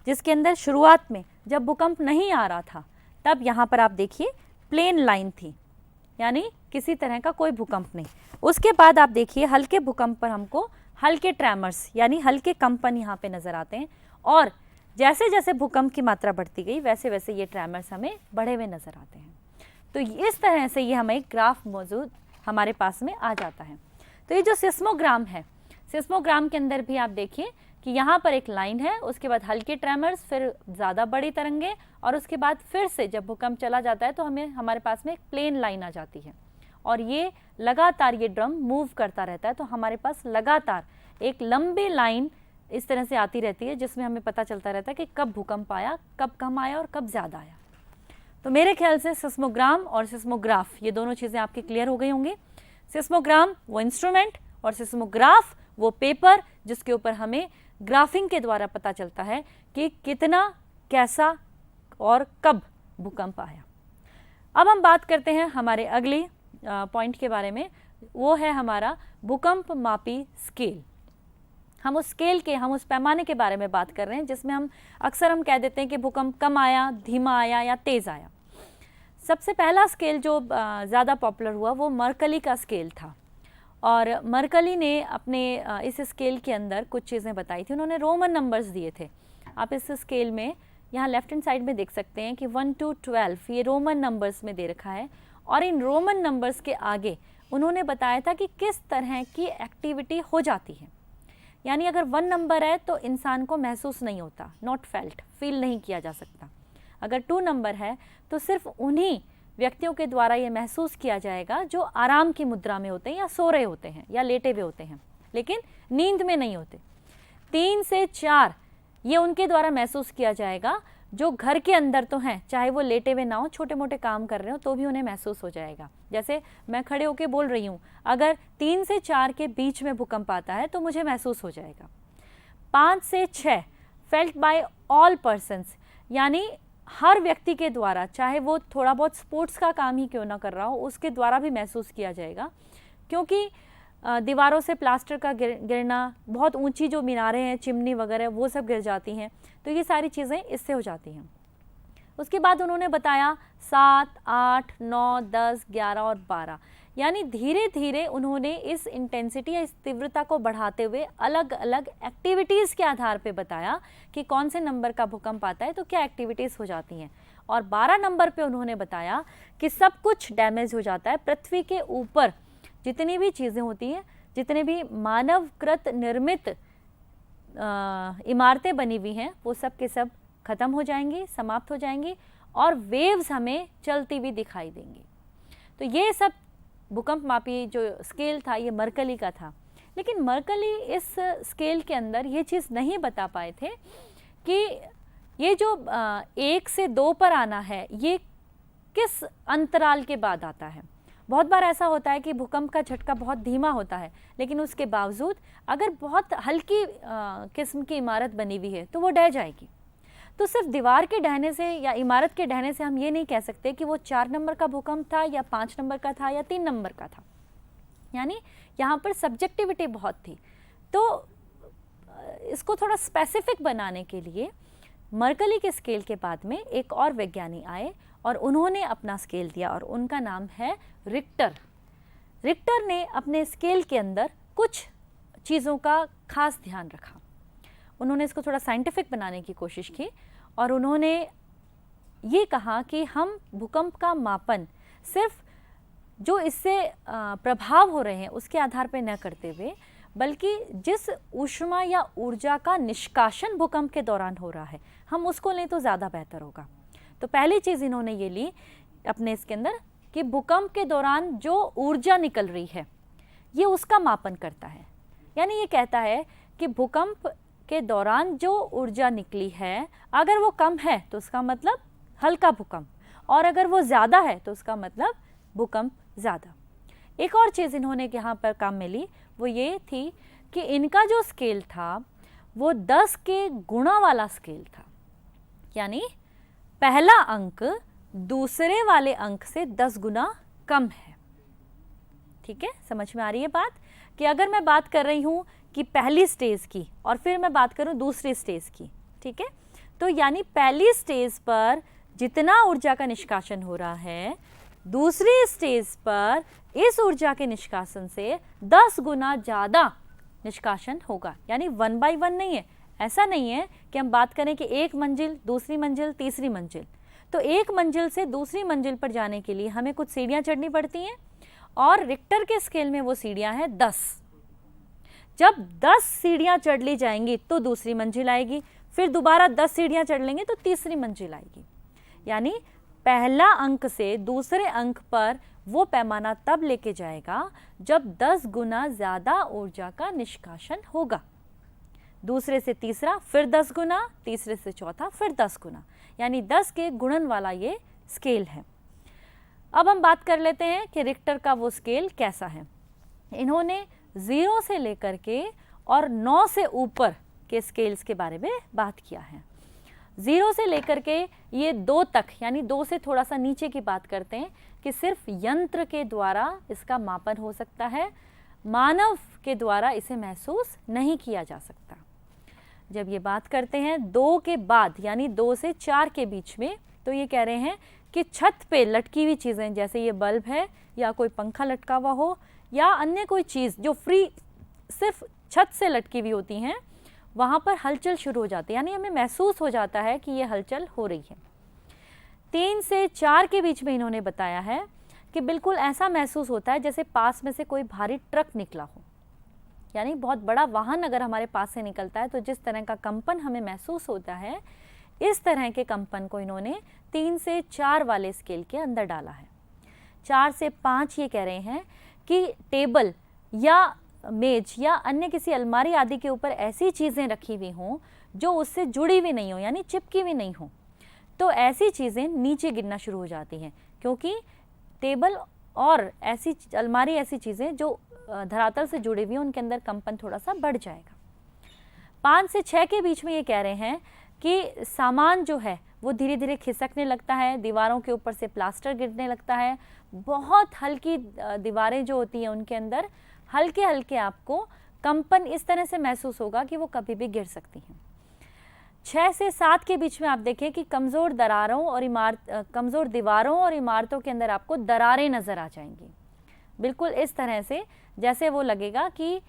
जिसके अंदर शुरुआत में जब भूकंप नहीं आ रहा था तब यहाँ पर आप देखिए प्लेन लाइन थी, यानी किसी तरह का कोई भूकंप नहीं। उसके बाद आप देखिए हल्के भूकंप पर हमको हल्के ट्रैमर्स यानी हल्के कंपन यहाँ पे नज़र आते हैं, और जैसे जैसे भूकंप की मात्रा बढ़ती गई वैसे वैसे ये ट्रैमर्स हमें बढ़े हुए नज़र आते हैं। तो इस तरह से ये हमें ग्राफ मौजूद हमारे पास में आ जाता है। तो ये जो सिस्मोग्राम है, सिस्मोग्राम के अंदर भी आप देखिए कि यहाँ पर एक लाइन है, उसके बाद हल्के ट्रैमर्स, फिर ज़्यादा बड़ी तरंगे, और उसके बाद फिर से जब भूकंप चला जाता है तो हमारे पास में एक प्लेन लाइन आ जाती है, और ये लगातार ये ड्रम मूव करता रहता है। तो हमारे पास लगातार एक लंबी लाइन इस तरह से आती रहती है, जिसमें हमें पता चलता रहता है कि कब भूकंप आया, कब कम आया और कब ज़्यादा आया। तो मेरे ख्याल से सिस्मोग्राम और सिस्मोग्राफ ये दोनों चीज़ें आपकी क्लियर हो गई होंगी। सिस्मोग्राम वो इंस्ट्रूमेंट और सिस्मोग्राफ वो पेपर जिसके ऊपर हमें ग्राफिंग के द्वारा पता चलता है कि कितना, कैसा और कब भूकंप आया। अब हम बात करते हैं हमारे अगले पॉइंट के बारे में, वो है हमारा भूकंप मापी स्केल। हम उस स्केल के, हम उस पैमाने के बारे में बात कर रहे हैं जिसमें हम अक्सर कह देते हैं कि भूकंप कम आया, धीमा आया या तेज़ आया। सबसे पहला स्केल जो ज़्यादा पॉपुलर हुआ वो मर्कली का स्केल था, और मर्कली ने अपने इस स्केल के अंदर कुछ चीज़ें बताई थी। उन्होंने रोमन नंबर्स दिए थे। आप इस स्केल में यहाँ लेफ्ट हैंड साइड में देख सकते हैं कि 1 to 12 ये रोमन नंबर्स में दे रखा है, और इन रोमन नंबर्स के आगे उन्होंने बताया था कि किस तरह की एक्टिविटी हो जाती है। यानी अगर 1 नंबर है तो इंसान को महसूस नहीं होता, नॉट फेल्ट, फील नहीं किया जा सकता। अगर 2 नंबर है तो सिर्फ उन्हीं व्यक्तियों के द्वारा ये महसूस किया जाएगा जो आराम की मुद्रा में होते हैं या सो रहे होते हैं या लेटे हुए होते हैं, लेकिन नींद में नहीं होते। 3 से 4 ये उनके द्वारा महसूस किया जाएगा जो घर के अंदर तो हैं, चाहे वो लेटे हुए ना हो, छोटे मोटे काम कर रहे हो तो भी उन्हें महसूस हो जाएगा। जैसे मैं खड़े होकर बोल रही हूँ, अगर 3 से 4 के बीच में भूकंप आता है तो मुझे महसूस हो जाएगा। 5 से 6 फेल्ट बाय ऑल पर्सन्स, यानी हर व्यक्ति के द्वारा, चाहे वो थोड़ा बहुत स्पोर्ट्स का काम ही क्यों ना कर रहा हो, उसके द्वारा भी महसूस किया जाएगा, क्योंकि दीवारों से प्लास्टर का गिरना, बहुत ऊंची जो मीनारें हैं, चिमनी वगैरह, वो सब गिर जाती हैं, तो ये सारी चीज़ें इससे हो जाती हैं। उसके बाद उन्होंने बताया 7, 8, 9, 10, 11 और 12, यानी धीरे धीरे उन्होंने इस इंटेंसिटी या इस तीव्रता को बढ़ाते हुए अलग अलग एक्टिविटीज़ के आधार पे बताया कि कौन से नंबर का भूकंप आता है तो क्या एक्टिविटीज़ हो जाती हैं। और 12 नंबर पे उन्होंने बताया कि सब कुछ डैमेज हो जाता है, पृथ्वी के ऊपर जितनी भी चीज़ें होती हैं, जितने भी मानवकृत निर्मित इमारतें बनी हुई हैं, वो सब के सब ख़त्म हो जाएंगी, समाप्त हो जाएंगी, और वेव्स हमें चलती हुई दिखाई देंगी। तो ये सब भूकंप मापी जो स्केल था ये मर्कली का था। लेकिन मर्कली इस स्केल के अंदर ये चीज़ नहीं बता पाए थे कि ये जो 1 से 2 पर आना है ये किस अंतराल के बाद आता है। बहुत बार ऐसा होता है कि भूकंप का झटका बहुत धीमा होता है, लेकिन उसके बावजूद अगर बहुत हल्की किस्म की इमारत बनी हुई है तो वो ढह जाएगी। तो सिर्फ दीवार के ढहने से या इमारत के ढहने से हम ये नहीं कह सकते कि वो 4 नंबर का भूकंप था या 5 नंबर का था या 3 नंबर का था। यानी यहाँ पर सब्जेक्टिविटी बहुत थी। तो इसको थोड़ा स्पेसिफिक बनाने के लिए मर्कली के स्केल के बाद में एक और वैज्ञानिक आए और उन्होंने अपना स्केल दिया, और उनका नाम है रिक्टर। रिक्टर ने अपने स्केल के अंदर कुछ चीज़ों का खास ध्यान रखा। उन्होंने इसको थोड़ा साइंटिफिक बनाने की कोशिश की, और उन्होंने ये कहा कि हम भूकंप का मापन सिर्फ जो इससे प्रभाव हो रहे हैं उसके आधार पर न करते हुए, बल्कि जिस ऊष्मा या ऊर्जा का निष्कासन भूकंप के दौरान हो रहा है हम उसको लें तो ज़्यादा बेहतर होगा। तो पहली चीज़ इन्होंने ये ली अपने इसके अंदर कि भूकंप के दौरान जो ऊर्जा निकल रही है ये उसका मापन करता है। यानी ये कहता है कि भूकंप के दौरान जो ऊर्जा निकली है अगर वो कम है तो उसका मतलब हल्का भूकंप, और अगर वो ज़्यादा है तो उसका मतलब भूकंप ज़्यादा। एक और चीज़ इन्होंने यहाँ पर काम में ली वो ये थी कि इनका जो स्केल था वो 10 के गुणा वाला स्केल था, यानी पहला अंक दूसरे वाले अंक से 10 गुना कम है। ठीक है, समझ में आ रही है बात? कि अगर मैं बात कर रही हूँ कि पहली स्टेज की और फिर मैं बात करूँ दूसरी स्टेज की, ठीक है, तो यानी पहली स्टेज पर जितना ऊर्जा का निष्कासन हो रहा है, दूसरी स्टेज पर इस ऊर्जा के निष्कासन से 10 गुना ज़्यादा निष्कासन होगा। यानी 1 by 1 नहीं है, ऐसा नहीं है कि हम बात करें कि एक मंजिल, दूसरी मंजिल, तीसरी मंजिल। तो एक मंजिल से दूसरी मंजिल पर जाने के लिए हमें कुछ सीढ़ियाँ चढ़नी पड़ती हैं और रिक्टर के स्केल में वो सीढ़ियाँ हैं 10। जब 10 सीढ़ियाँ चढ़ ली जाएंगी तो दूसरी मंजिल आएगी, फिर दोबारा 10 सीढ़ियाँ चढ़ लेंगे तो तीसरी मंजिल आएगी। यानी पहला अंक से दूसरे अंक पर वो पैमाना तब लेके जाएगा जब 10 गुना ज़्यादा ऊर्जा का निष्कासन होगा। दूसरे से तीसरा फिर 10 गुना, तीसरे से चौथा फिर 10 गुना, यानी 10 के गुणन वाला ये स्केल है। अब हम बात कर लेते हैं कि रिक्टर का वो स्केल कैसा है। इन्होंने 0 से लेकर के और 9 से ऊपर के स्केल्स के बारे में बात किया है। 0 से लेकर के ये 2 तक, यानी 2 से थोड़ा सा नीचे की बात करते हैं कि सिर्फ यंत्र के द्वारा इसका मापन हो सकता है, मानव के द्वारा इसे महसूस नहीं किया जा सकता। जब ये बात करते हैं 2 के बाद, यानी 2 से 4 के बीच में, तो ये कह रहे हैं कि छत पे लटकी हुई चीज़ें, जैसे ये बल्ब है या कोई पंखा लटका हुआ हो या अन्य कोई चीज़ जो फ्री सिर्फ छत से लटकी हुई होती हैं, वहाँ पर हलचल शुरू हो जाती है, यानी हमें महसूस हो जाता है कि ये हलचल हो रही है। 3 से 4 के बीच में इन्होंने बताया है कि बिल्कुल ऐसा महसूस होता है जैसे पास में से कोई भारी ट्रक निकला हो, यानी बहुत बड़ा वाहन अगर हमारे पास से निकलता है तो जिस तरह का कंपन हमें महसूस होता है, इस तरह के कंपन को इन्होंने 3 से 4 वाले स्केल के अंदर डाला है। 4 से 5 ये कह रहे हैं कि टेबल या मेज या अन्य किसी अलमारी आदि के ऊपर ऐसी चीज़ें रखी हुई हों जो उससे जुड़ी हुई नहीं हो, यानी चिपकी हुई नहीं हो, तो ऐसी चीज़ें नीचे गिरना शुरू हो जाती हैं, क्योंकि टेबल और ऐसी अलमारी ऐसी चीज़ें जो धरातल से जुड़ी हुई हैं उनके अंदर कंपन थोड़ा सा बढ़ जाएगा। 5 से 6 के बीच में ये कह रहे हैं कि सामान जो है वो धीरे धीरे खिसकने लगता है, दीवारों के ऊपर से प्लास्टर गिरने लगता है, बहुत हल्की दीवारें जो होती हैं उनके अंदर हल्के हल्के आपको कंपन इस तरह से महसूस होगा कि वो कभी भी गिर सकती हैं। 6 से 7 के बीच में आप देखें कि कमज़ोर दीवारों और इमारतों के अंदर आपको दरारें नज़र आ जाएंगी, बिल्कुल इस तरह से जैसे वो लगेगा कि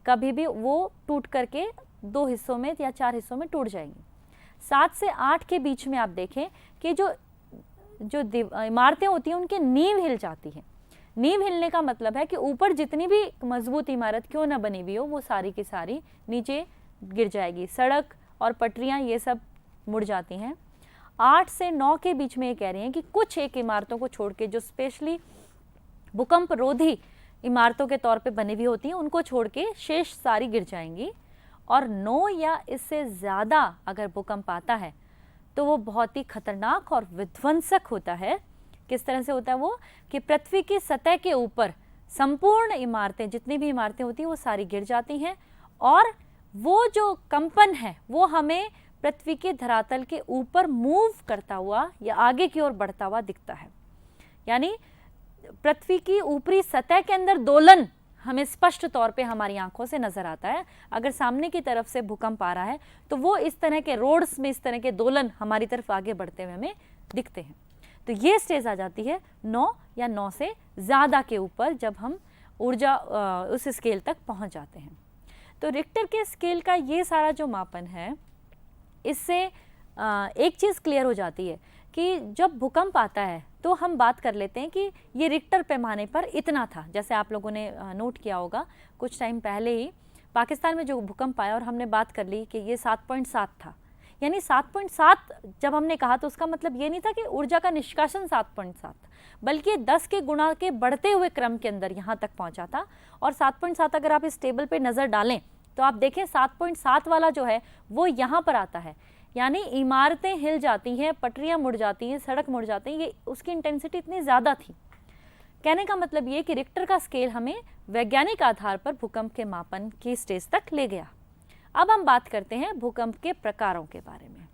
कभी भी वो टूट करके 2 हिस्सों में या 4 हिस्सों में टूट जाएंगी। 7 से 8 के बीच में आप देखें कि जो इमारतें होती हैं उनकी नींव हिल जाती है। नींव हिलने का मतलब है कि ऊपर जितनी भी मजबूत इमारत क्यों ना बनी हुई हो वो सारी की सारी नीचे गिर जाएगी, सड़क और पटरियां ये सब मुड़ जाती हैं। 8 से 9 के बीच में ये कह रहे हैं कि कुछ एक इमारतों को छोड़ के जो स्पेशली भूकंप रोधी इमारतों के तौर पे बनी हुई होती हैं उनको छोड़ के शेष सारी गिर जाएंगी। और 9 या इससे ज़्यादा अगर भूकंप आता है तो वो बहुत ही खतरनाक और विध्वंसक होता है। किस तरह से होता है वो कि पृथ्वी की सतह के ऊपर संपूर्ण इमारतें, जितनी भी इमारतें होती हैं वो सारी गिर जाती हैं और वो जो कंपन है वो हमें पृथ्वी के धरातल के ऊपर मूव करता हुआ या आगे की ओर बढ़ता हुआ दिखता है। यानी पृथ्वी की ऊपरी सतह के अंदर दोलन हमें स्पष्ट तौर पे हमारी आंखों से नजर आता है। अगर सामने की तरफ से भूकंप आ रहा है तो वो इस तरह के रोड्स में इस तरह के दोलन हमारी तरफ आगे बढ़ते हुए हमें दिखते हैं। तो ये स्टेज आ जाती है 9 या 9 से ज़्यादा के ऊपर, जब हम ऊर्जा उस स्केल तक पहुंच जाते हैं। तो रिक्टर के स्केल का ये सारा जो मापन है, इससे एक चीज़ क्लियर हो जाती है कि जब भूकंप आता है तो हम बात कर लेते हैं कि ये रिक्टर पैमाने पर इतना था। जैसे आप लोगों ने नोट किया होगा कुछ टाइम पहले ही पाकिस्तान में जो भूकंप आया और हमने बात कर ली कि ये 7.7 था, यानी 7.7 जब हमने कहा तो उसका मतलब ये नहीं था कि ऊर्जा का निष्कासन 7.7, बल्कि 10 के गुणा के बढ़ते हुए क्रम के अंदर यहाँ तक पहुँचा था। और 7.7 अगर आप इस टेबल पे नज़र डालें तो आप देखें 7.7 वाला जो है वो यहाँ पर आता है, यानी इमारतें हिल जाती हैं, पटरियाँ मुड़ जाती हैं, सड़क मुड़ जाती हैं, ये उसकी इंटेंसिटी इतनी ज़्यादा थी। कहने का मतलब ये कि रिक्टर का स्केल हमें वैज्ञानिक आधार पर भूकंप के मापन की स्टेज तक ले गया। अब हम बात करते हैं भूकंप के प्रकारों के बारे में।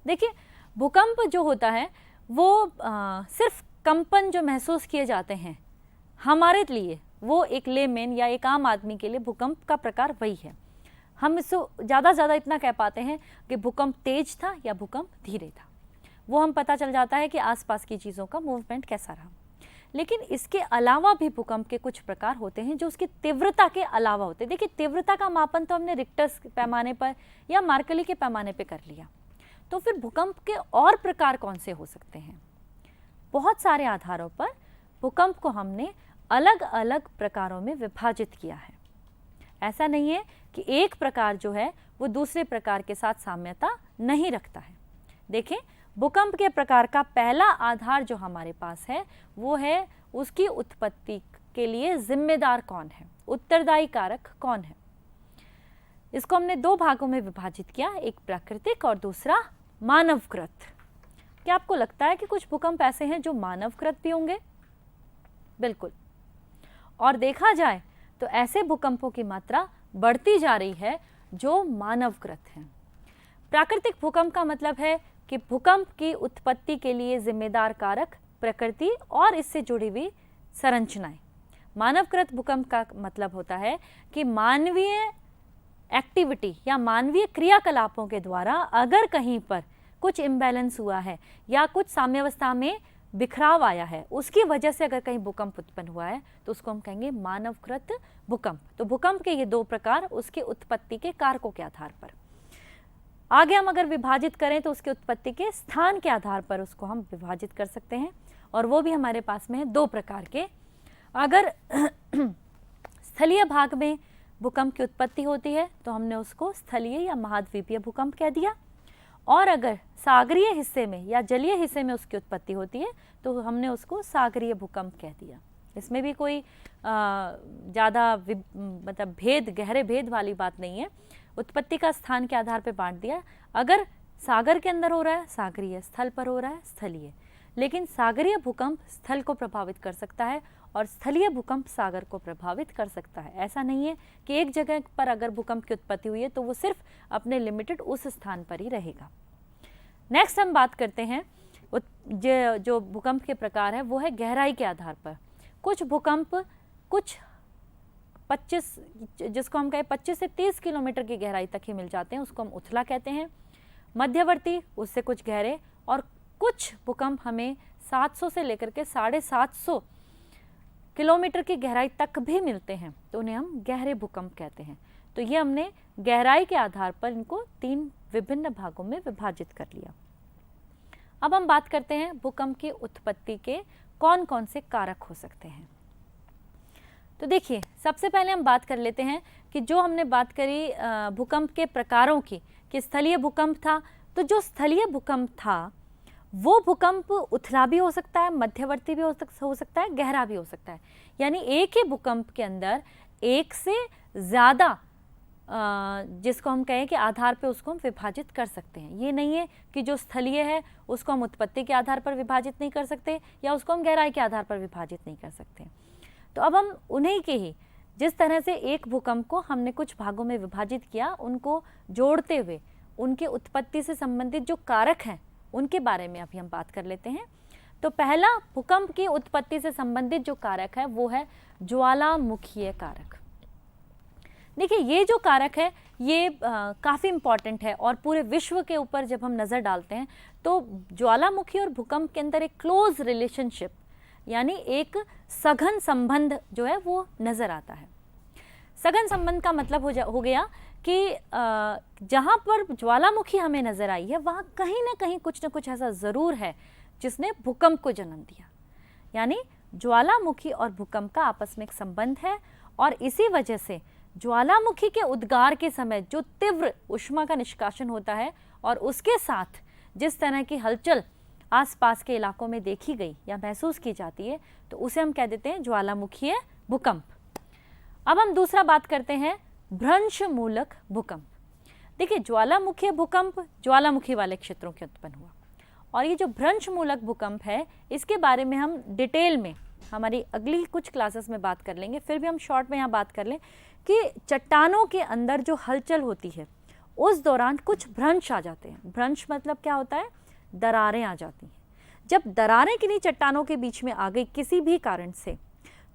देखिए, भूकंप जो होता है वो सिर्फ कंपन जो महसूस किए जाते हैं हमारे लिए, वो एक लेमैन या एक आम आदमी के लिए भूकंप का प्रकार वही है। हम इससे ज़्यादा से ज़्यादा इतना कह पाते हैं कि भूकंप तेज था या भूकंप धीरे था, वो हम पता चल जाता है कि आसपास की चीज़ों का मूवमेंट कैसा रहा। लेकिन इसके अलावा भी भूकंप के कुछ प्रकार होते हैं जो उसकी तीव्रता के अलावा होते हैं। देखिए, तीव्रता का मापन तो हमने रिक्टर पैमाने पर या मार्कली के पैमाने पर कर लिया, तो फिर भूकंप के और प्रकार कौन से हो सकते हैं? बहुत सारे आधारों पर भूकंप को हमने अलग अलग प्रकारों में विभाजित किया है। ऐसा नहीं है कि एक प्रकार जो है वो दूसरे प्रकार के साथ साम्यता नहीं रखता है। देखें, भूकंप के प्रकार का पहला आधार जो हमारे पास है वो है उसकी उत्पत्ति के लिए जिम्मेदार कौन है, उत्तरदायी कारक कौन है। इसको हमने दो भागों में विभाजित किया, एक प्राकृतिक और दूसरा मानवकृत। क्या आपको लगता है कि कुछ भूकंप ऐसे हैं जो मानवकृत भी होंगे? बिल्कुल। और देखा जाए तो ऐसे भूकंपों की मात्रा बढ़ती जा रही है जो मानवकृत हैं। प्राकृतिक भूकंप का मतलब है कि भूकंप की उत्पत्ति के लिए जिम्मेदार कारक प्रकृति और इससे जुड़ी हुई संरचनाएं। मानवकृत भूकंप का मतलब होता है कि मानवीय एक्टिविटी या मानवीय क्रियाकलापों के द्वारा अगर कहीं पर कुछ इम्बैलेंस हुआ है या कुछ साम्यावस्था में बिखराव आया है, उसकी वजह से अगर कहीं भूकंप उत्पन्न हुआ है तो उसको हम कहेंगे मानवकृत भूकंप। तो भूकंप के ये दो प्रकार उसके उत्पत्ति के कारकों के आधार पर। आगे हम अगर विभाजित करें तो उसके उत्पत्ति के स्थान के आधार पर उसको हम विभाजित कर सकते हैं, और वो भी हमारे पास में है दो प्रकार के। अगर स्थलीय भाग में भूकंप की उत्पत्ति होती है तो हमने उसको स्थलीय या महाद्वीपीय भूकंप कह दिया, और अगर सागरीय हिस्से में या जलीय हिस्से में उसकी उत्पत्ति होती है तो हमने उसको सागरीय भूकंप कह दिया। इसमें भी कोई ज़्यादा मतलब गहरे भेद वाली बात नहीं है। उत्पत्ति का स्थान के आधार पर बांट दिया। अगर सागर के अंदर हो रहा है सागरीय, स्थल पर हो रहा है स्थलीय। लेकिन सागरीय भूकंप स्थल को प्रभावित कर सकता है और स्थलीय भूकंप सागर को प्रभावित कर सकता है। ऐसा नहीं है कि एक जगह पर अगर भूकंप की उत्पत्ति हुई है तो वो सिर्फ अपने लिमिटेड उस स्थान पर ही रहेगा। नेक्स्ट हम बात करते हैं जो भूकंप के प्रकार है वो है गहराई के आधार पर। कुछ भूकंप कुछ 25 जिसको हम कहें 25 से 30 किलोमीटर की गहराई तक ही मिल जाते हैं, उसको हम उथला कहते हैं। मध्यवर्ती उससे कुछ गहरे, और कुछ भूकंप हमें 700 से लेकर के 750 किलोमीटर की गहराई तक भी मिलते हैं, तो उन्हें हम गहरे भूकंप कहते हैं। तो ये हमने गहराई के आधार पर इनको 3 विभिन्न भागों में विभाजित कर लिया। अब हम बात करते हैं भूकंप की उत्पत्ति के कौन कौन से कारक हो सकते हैं। तो देखिए, सबसे पहले हम बात कर लेते हैं कि जो हमने बात करी भूकंप के प्रकारों की, कि स्थलीय भूकंप था, तो जो स्थलीय भूकंप था वो भूकंप उथला भी हो सकता है, मध्यवर्ती भी हो सकता है, गहरा भी हो सकता है। यानी एक ही भूकंप के अंदर एक से ज़्यादा जिसको हम कहें कि आधार पे उसको हम विभाजित कर सकते हैं। ये नहीं है कि जो स्थलीय है उसको हम उत्पत्ति के आधार पर विभाजित नहीं कर सकते या उसको हम गहराई के आधार पर विभाजित नहीं कर सकते। तो अब हम उन्हीं के ही जिस तरह से एक भूकंप को हमने कुछ भागों में विभाजित किया, उनको जोड़ते हुए उनके उत्पत्ति से संबंधित जो कारक हैं उनके बारे में अभी हम बात कर लेते हैं। तो पहला भूकंप की उत्पत्ति से संबंधित जो कारक है वो है ज्वालामुखीय कारक। देखिए, ये जो कारक है ये काफ़ी इम्पॉर्टेंट है, और पूरे विश्व के ऊपर जब हम नज़र डालते हैं तो ज्वालामुखी और भूकंप के अंदर एक क्लोज रिलेशनशिप यानी एक सघन संबंध जो है वो नज़र आता है। सघन संबंध का मतलब हो गया कि जहाँ पर ज्वालामुखी हमें नज़र आई है वहाँ कहीं ना कहीं कुछ ना कुछ ऐसा ज़रूर है जिसने भूकंप को जन्म दिया। यानी ज्वालामुखी और भूकंप का आपस में एक संबंध है, और इसी वजह से ज्वालामुखी के उद्गार के समय जो तीव्र ऊष्मा का निष्कासन होता है और उसके साथ जिस तरह की हलचल आसपास के इलाकों में देखी गई या महसूस की जाती है, तो उसे हम कह देते हैं ज्वालामुखीय भूकंप। अब हम दूसरा बात करते हैं भ्रंश मूलक भूकंप। देखिए, ज्वालामुखीय भूकंप ज्वालामुखी वाले क्षेत्रों के उत्पन्न हुआ, और ये जो भ्रंश मूलक भूकंप है इसके बारे में हम डिटेल में हमारी अगली कुछ क्लासेस में बात कर लेंगे, फिर भी हम शॉर्ट में यहाँ बात कर लें कि चट्टानों के अंदर जो हलचल होती है उस दौरान कुछ भ्रंश आ जाते हैं। भ्रंश मतलब क्या होता है? दरारें आ जाती हैं। जब दरारें किन्हीं चट्टानों के बीच में आ गई किसी भी कारण से,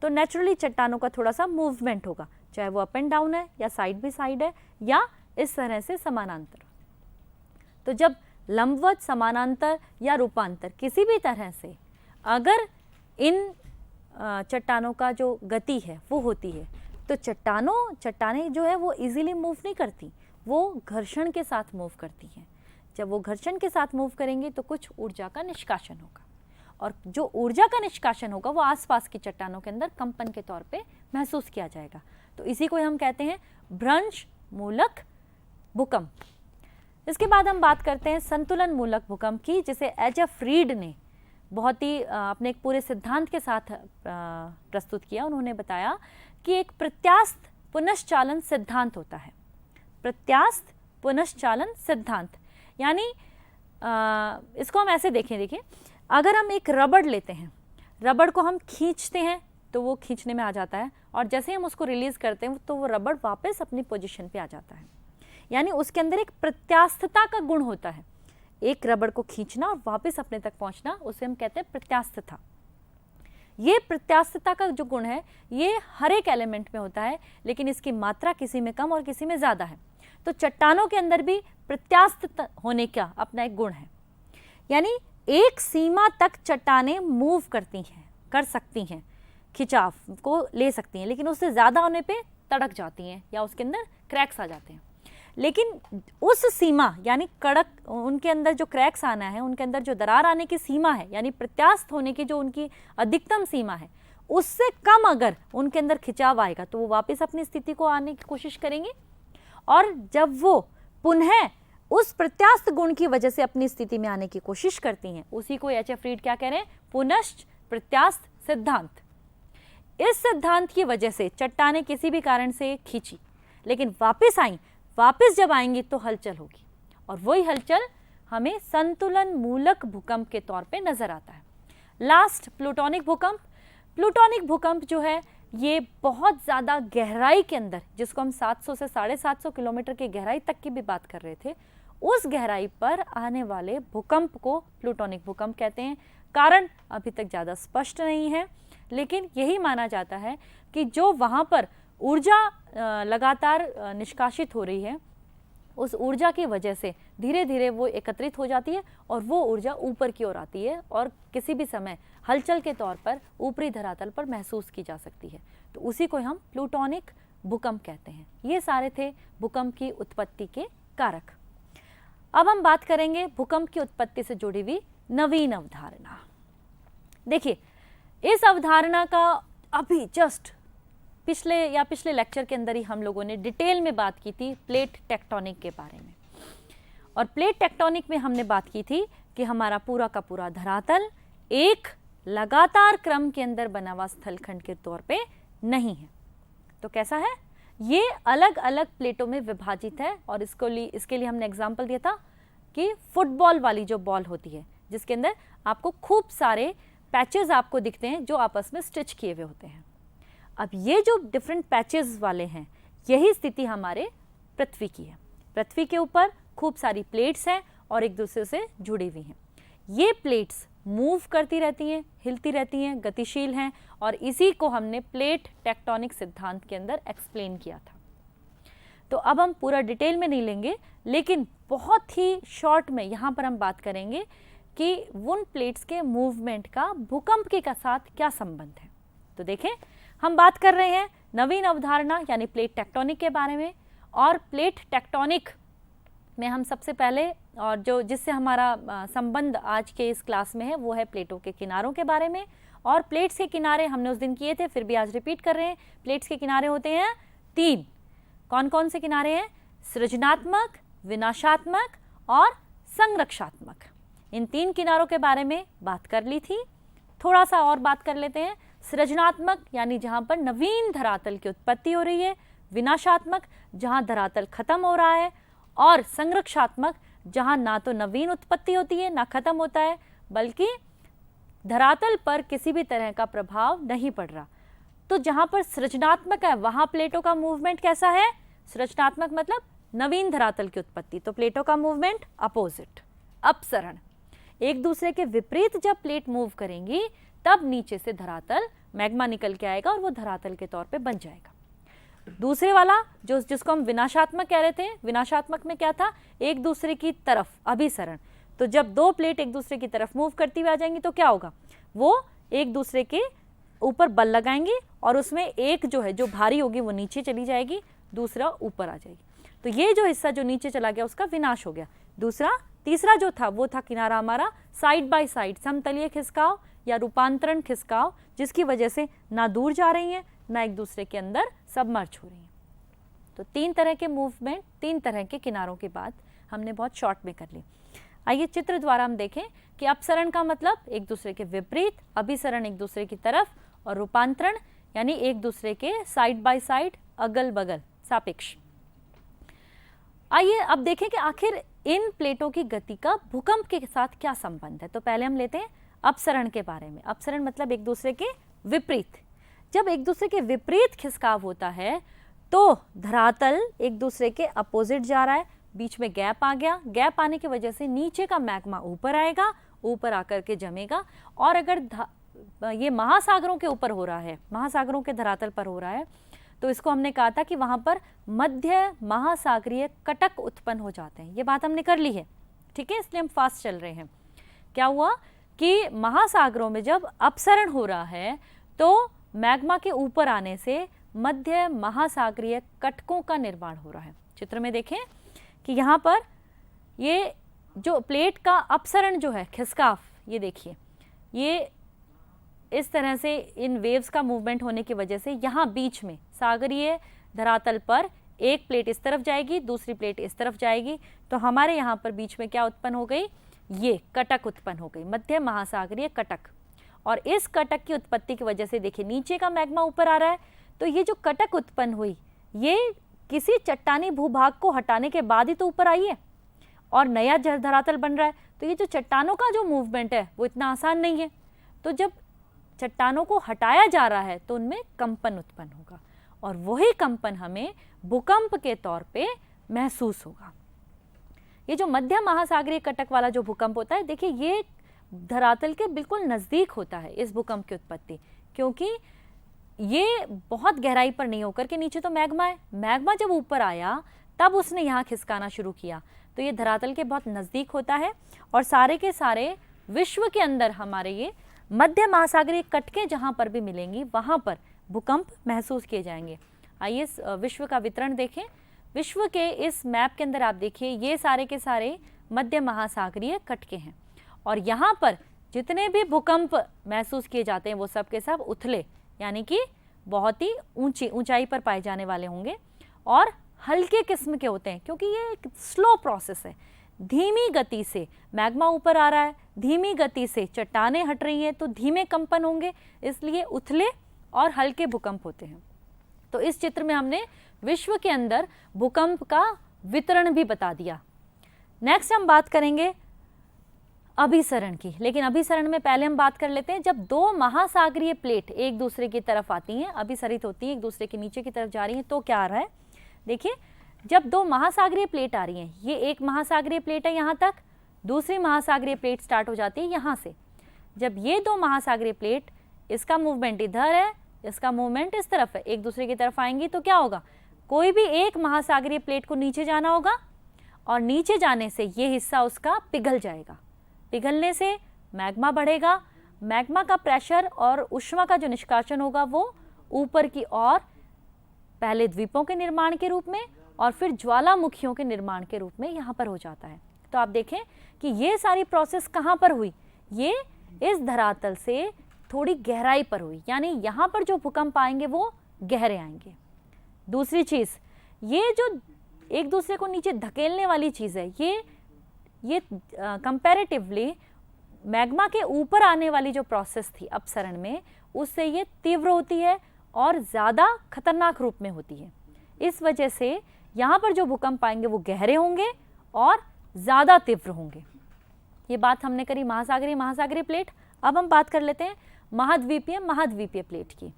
तो नेचुरली चट्टानों का थोड़ा सा मूवमेंट होगा, चाहे वो अप एंड डाउन है या साइड बाई साइड है या इस तरह से समानांतर। तो जब लंबवत, समानांतर या रूपांतर किसी भी तरह से अगर इन चट्टानों का जो गति है वो होती है, तो चट्टानें जो है वो इजीली मूव नहीं करती, वो घर्षण के साथ मूव करती हैं। जब वो घर्षण के साथ मूव करेंगी तो कुछ ऊर्जा का निष्कासन होगा, और जो ऊर्जा का निष्कासन होगा वो आसपास की चट्टानों के अंदर कंपन के तौर पे महसूस किया जाएगा। तो इसी को हम कहते हैं भ्रंश मूलक भूकंप। इसके बाद हम बात करते हैं संतुलन मूलक भूकंप की, जिसे एच.एफ. रीड ने बहुत ही अपने एक पूरे सिद्धांत के साथ प्रस्तुत किया। उन्होंने बताया कि एक प्रत्यास्थ पुनश्चालन सिद्धांत होता है। प्रत्यास्थ पुनश्चालन सिद्धांत यानी इसको हम ऐसे देखिए, अगर हम एक रबड़ लेते हैं, रबड़ को हम खींचते हैं तो वो खींचने में आ जाता है, और जैसे हम उसको रिलीज करते हैं तो वो रबड़ वापस अपनी पोजीशन पे आ जाता है। यानी उसके अंदर एक प्रत्यास्थता का गुण होता है। एक रबड़ को खींचना और वापस अपने तक पहुंचना, उसे हम कहते हैं प्रत्यास्थता। ये प्रत्यास्थता का जो गुण है ये हर एक एलिमेंट में होता है, लेकिन इसकी मात्रा किसी में कम और किसी में ज़्यादा है। तो चट्टानों के अंदर भी प्रत्यास्थ होने का अपना एक गुण है, यानी एक सीमा तक चट्टानें मूव कर सकती हैं, खिंचाव को ले सकती हैं, लेकिन उससे ज़्यादा होने पे तड़क जाती हैं या उसके अंदर क्रैक्स आ जाते हैं। लेकिन उस सीमा यानी कड़क, उनके अंदर जो क्रैक्स आना है, उनके अंदर जो दरार आने की सीमा है, यानी प्रत्यास्थ होने की जो उनकी अधिकतम सीमा है, उससे कम अगर उनके अंदर खिंचाव आएगा तो वो वापस अपनी स्थिति को आने की कोशिश करेंगे, और जब वो पुनः उस प्रत्यास्थ गुण की वजह से अपनी स्थिति में आने की कोशिश करती हैं, उसी को एच.एफ. रीड क्या कह रहे हैं? पुनश्च प्रत्यास्थ सिद्धांत। इस सिद्धांत की वजह से चट्टानें किसी भी कारण से खींची लेकिन वापस आई, वापस जब आएंगी तो हलचल होगी, और वही हलचल हमें संतुलन मूलक भूकंप के तौर पे नजर आता है। लास्ट, प्लूटोनिक भूकंप। प्लूटोनिक भूकंप जो है ये बहुत ज़्यादा गहराई के अंदर, जिसको हम 700 से 750 किलोमीटर की गहराई तक की भी बात कर रहे थे, उस गहराई पर आने वाले भूकंप को प्लूटोनिक भूकंप कहते हैं। कारण अभी तक ज़्यादा स्पष्ट नहीं है, लेकिन यही माना जाता है कि जो वहाँ पर ऊर्जा लगातार निष्कासित हो रही है, उस ऊर्जा की वजह से धीरे धीरे वो एकत्रित हो जाती है और वो ऊर्जा ऊपर की ओर आती है और किसी भी समय हलचल के तौर पर ऊपरी धरातल पर महसूस की जा सकती है। तो उसी को हम प्लूटोनिक भूकंप कहते हैं। ये सारे थे भूकंप की उत्पत्ति के कारक। अब हम बात करेंगे भूकंप की उत्पत्ति से जुड़ी हुई नवीन अवधारणा। देखिए, इस अवधारणा का अभी जस्ट पिछले लेक्चर के अंदर ही हम लोगों ने डिटेल में बात की थी प्लेट टेक्टोनिक के बारे में। और प्लेट टेक्टोनिक में हमने बात की थी कि हमारा पूरा का पूरा धरातल एक लगातार क्रम के अंदर बना हुआ स्थलखंड के तौर पे नहीं है। तो कैसा है? ये अलग अलग प्लेटों में विभाजित है। और इसके लिए हमने एग्जाम्पल दिया था कि फुटबॉल वाली जो बॉल होती है, जिसके अंदर आपको खूब सारे पैचेस आपको दिखते हैं जो आपस में स्टिच किए हुए होते हैं। अब ये जो डिफरेंट पैचेस वाले हैं, यही स्थिति हमारे पृथ्वी की है। पृथ्वी के ऊपर खूब सारी प्लेट्स हैं और एक दूसरे से जुड़ी हुई हैं। ये प्लेट्स मूव करती रहती हैं, हिलती रहती हैं, गतिशील हैं, और इसी को हमने प्लेट टेक्टोनिक सिद्धांत के अंदर एक्सप्लेन किया था। तो अब हम पूरा डिटेल में नहीं लेंगे, लेकिन बहुत ही शॉर्ट में यहाँ पर हम बात करेंगे कि उन प्लेट्स के मूवमेंट का भूकंप के साथ क्या संबंध है। तो देखें, हम बात कर रहे हैं नवीन अवधारणा यानी प्लेट टेक्टोनिक के बारे में। और प्लेट टेक्टोनिक में हम सबसे पहले, और जो जिससे हमारा संबंध आज के इस क्लास में है, वो है प्लेटों के किनारों के बारे में। और प्लेट्स के किनारे हमने उस दिन किए थे, फिर भी आज रिपीट कर रहे हैं। प्लेट्स के किनारे होते हैं 3। कौन कौन से किनारे हैं? सृजनात्मक, विनाशात्मक और संरक्षात्मक। इन 3 किनारों के बारे में बात कर ली थी। थोड़ा सा और बात कर लेते हैं। सृजनात्मक यानी जहाँ पर नवीन धरातल की उत्पत्ति हो रही है, विनाशात्मक जहाँ धरातल खत्म हो रहा है, और संरक्षात्मक जहाँ ना तो नवीन उत्पत्ति होती है ना खत्म होता है, बल्कि धरातल पर किसी भी तरह का प्रभाव नहीं पड़ रहा। तो जहां पर सृजनात्मक है वहां प्लेटों का मूवमेंट कैसा है? सृजनात्मक मतलब नवीन धरातल की उत्पत्ति, तो प्लेटों का मूवमेंट अपोजिट, अपसरण। एक दूसरे के विपरीत जब प्लेट मूव करेंगी तब नीचे से धरातल मैग्मा निकल के आएगा और वो धरातल के तौर पे बन जाएगा। दूसरे वाला जिसको हम विनाशात्मक कह रहे थे, विनाशात्मक में क्या था? एक दूसरे की तरफ अभिसरण। तो जब दो प्लेट एक दूसरे की तरफ मूव करती हुई आ जाएंगी तो क्या होगा? वो एक दूसरे के ऊपर बल लगाएंगी और उसमें एक जो है जो भारी होगी वो नीचे चली जाएगी, दूसरा ऊपर आ जाएगी। तो ये जो हिस्सा जो नीचे चला गया उसका विनाश हो गया। तीसरा जो था वो था किनारा हमारा साइड बाय साइड समतलीय खिसकाव या रूपांतरण खिसकाव, जिसकी वजह से ना दूर जा रही हैं ना एक दूसरे के अंदर सबमर्ज हो रही हैं। तो 3 तरह के मूवमेंट, 3 तरह के किनारों की बात हमने बहुत शॉर्ट में कर ली। आइए चित्र द्वारा हम देखें कि अपसरण का मतलब एक दूसरे के विपरीत, अभिसरण एक दूसरे की तरफ, और रूपांतरण यानी एक दूसरे के साइड बाय साइड, अगल बगल, सापेक्ष। आइए अब देखें कि आखिर इन प्लेटों की गति का भूकंप के साथ क्या संबंध है। तो पहले हम लेते हैं अपसरण के बारे में। अपसरण मतलब एक दूसरे के विपरीत। जब एक दूसरे के विपरीत खिसकाव होता है तो धरातल एक दूसरे के अपोजिट जा रहा है, बीच में गैप आ गया। गैप आने की वजह से नीचे का मैग्मा ऊपर आएगा, ऊपर आकर के जमेगा। और अगर ये महासागरों के ऊपर हो रहा है, महासागरों के धरातल पर हो रहा है, तो इसको हमने कहा था कि वहाँ पर मध्य महासागरीय कटक उत्पन्न हो जाते हैं। ये बात हमने कर ली है, ठीक है, इसलिए हम फास्ट चल रहे हैं। क्या हुआ कि महासागरों में जब अपसरण हो रहा है तो मैग्मा के ऊपर आने से मध्य महासागरीय कटकों का निर्माण हो रहा है। चित्र में देखें कि यहाँ पर ये जो प्लेट का अपसरण जो है, खिसकाव, ये देखिए, ये इस तरह से इन वेव्स का मूवमेंट होने की वजह से यहाँ बीच में सागरीय धरातल पर एक प्लेट इस तरफ जाएगी, दूसरी प्लेट इस तरफ जाएगी, तो हमारे यहाँ पर बीच में क्या उत्पन्न हो गई? ये कटक उत्पन्न हो गई, मध्य महासागरीय कटक। और इस कटक की उत्पत्ति की वजह से देखिए नीचे का मैग्मा ऊपर आ रहा है, तो ये जो कटक उत्पन्न हुई ये किसी चट्टानी भूभाग को हटाने के बाद ही तो ऊपर आई है और नया धरातल बन रहा है। तो ये जो चट्टानों का जो मूवमेंट है वो इतना आसान नहीं है। तो जब चट्टानों को हटाया जा रहा है तो उनमें कंपन उत्पन्न होगा और वही कंपन हमें भूकंप के तौर पे महसूस होगा। ये जो मध्य महासागरीय कटक वाला जो भूकंप होता है, देखिए ये धरातल के बिल्कुल नज़दीक होता है इस भूकंप की उत्पत्ति, क्योंकि ये बहुत गहराई पर नहीं होकर के नीचे तो मैग्मा है। मैग्मा जब ऊपर आया तब उसने यहाँ खिसकाना शुरू किया, तो ये धरातल के बहुत नज़दीक होता है और सारे के सारे विश्व के अंदर हमारे ये मध्य महासागरीय कटकें जहाँ पर भी मिलेंगी वहाँ पर भूकंप महसूस किए जाएंगे। आइए विश्व का वितरण देखें। विश्व के इस मैप के अंदर आप देखिए ये सारे के सारे मध्य महासागरीय कटकें हैं और यहाँ पर जितने भी भूकंप महसूस किए जाते हैं वो सब के सब उथले यानी कि बहुत ही ऊंचाई पर पाए जाने वाले होंगे और हल्के किस्म के होते हैं, क्योंकि ये एक स्लो प्रोसेस है। धीमी गति से मैग्मा ऊपर आ रहा है, धीमी गति से चट्टानें हट रही हैं, तो धीमे कंपन होंगे, इसलिए उथले और हल्के भूकंप होते हैं। तो इस चित्र में हमने विश्व के अंदर भूकंप का वितरण भी बता दिया। नेक्स्ट हम बात करेंगे अभिसरण की, लेकिन अभिसरण में पहले हम बात कर लेते हैं जब दो महासागरीय प्लेट एक दूसरे की तरफ आती हैं, अभिसरित होती हैं, एक दूसरे के नीचे की तरफ जा रही हैं, तो क्या आ रहा है। देखिए जब दो महासागरीय प्लेट आ रही हैं, ये एक महासागरीय प्लेट है यहाँ तक, दूसरी महासागरीय प्लेट स्टार्ट हो जाती है यहाँ से। जब ये दो महासागरीय प्लेट, इसका मूवमेंट इधर है, इसका मूवमेंट इस तरफ है, एक दूसरे की तरफ आएंगी, तो क्या होगा, कोई भी एक महासागरीय प्लेट को नीचे जाना होगा और नीचे जाने से ये हिस्सा उसका पिघल जाएगा। पिघलने से मैग्मा बढ़ेगा, मैग्मा का प्रेशर और ऊष्मा का जो निष्कासन होगा वो ऊपर की ओर पहले द्वीपों के निर्माण के रूप में और फिर ज्वालामुखियों के निर्माण के रूप में यहाँ पर हो जाता है। तो आप देखें कि ये सारी प्रोसेस कहाँ पर हुई, ये इस धरातल से थोड़ी गहराई पर हुई, यानी यहाँ पर जो भूकंप आएंगे वो गहरे आएंगे। दूसरी चीज़, ये जो एक दूसरे को नीचे धकेलने वाली चीज़ है, ये कंपैरेटिवली मैग्मा के ऊपर आने वाली जो प्रोसेस थी अपसरण में, उससे ये तीव्र होती है और ज़्यादा खतरनाक रूप में होती है। इस वजह से यहाँ पर जो भूकंप आएंगे वो गहरे होंगे और ज़्यादा तीव्र होंगे। ये बात हमने करी महासागरीय प्लेट, अब हम बात कर लेते हैं महाद्वीपीय प्लेट की।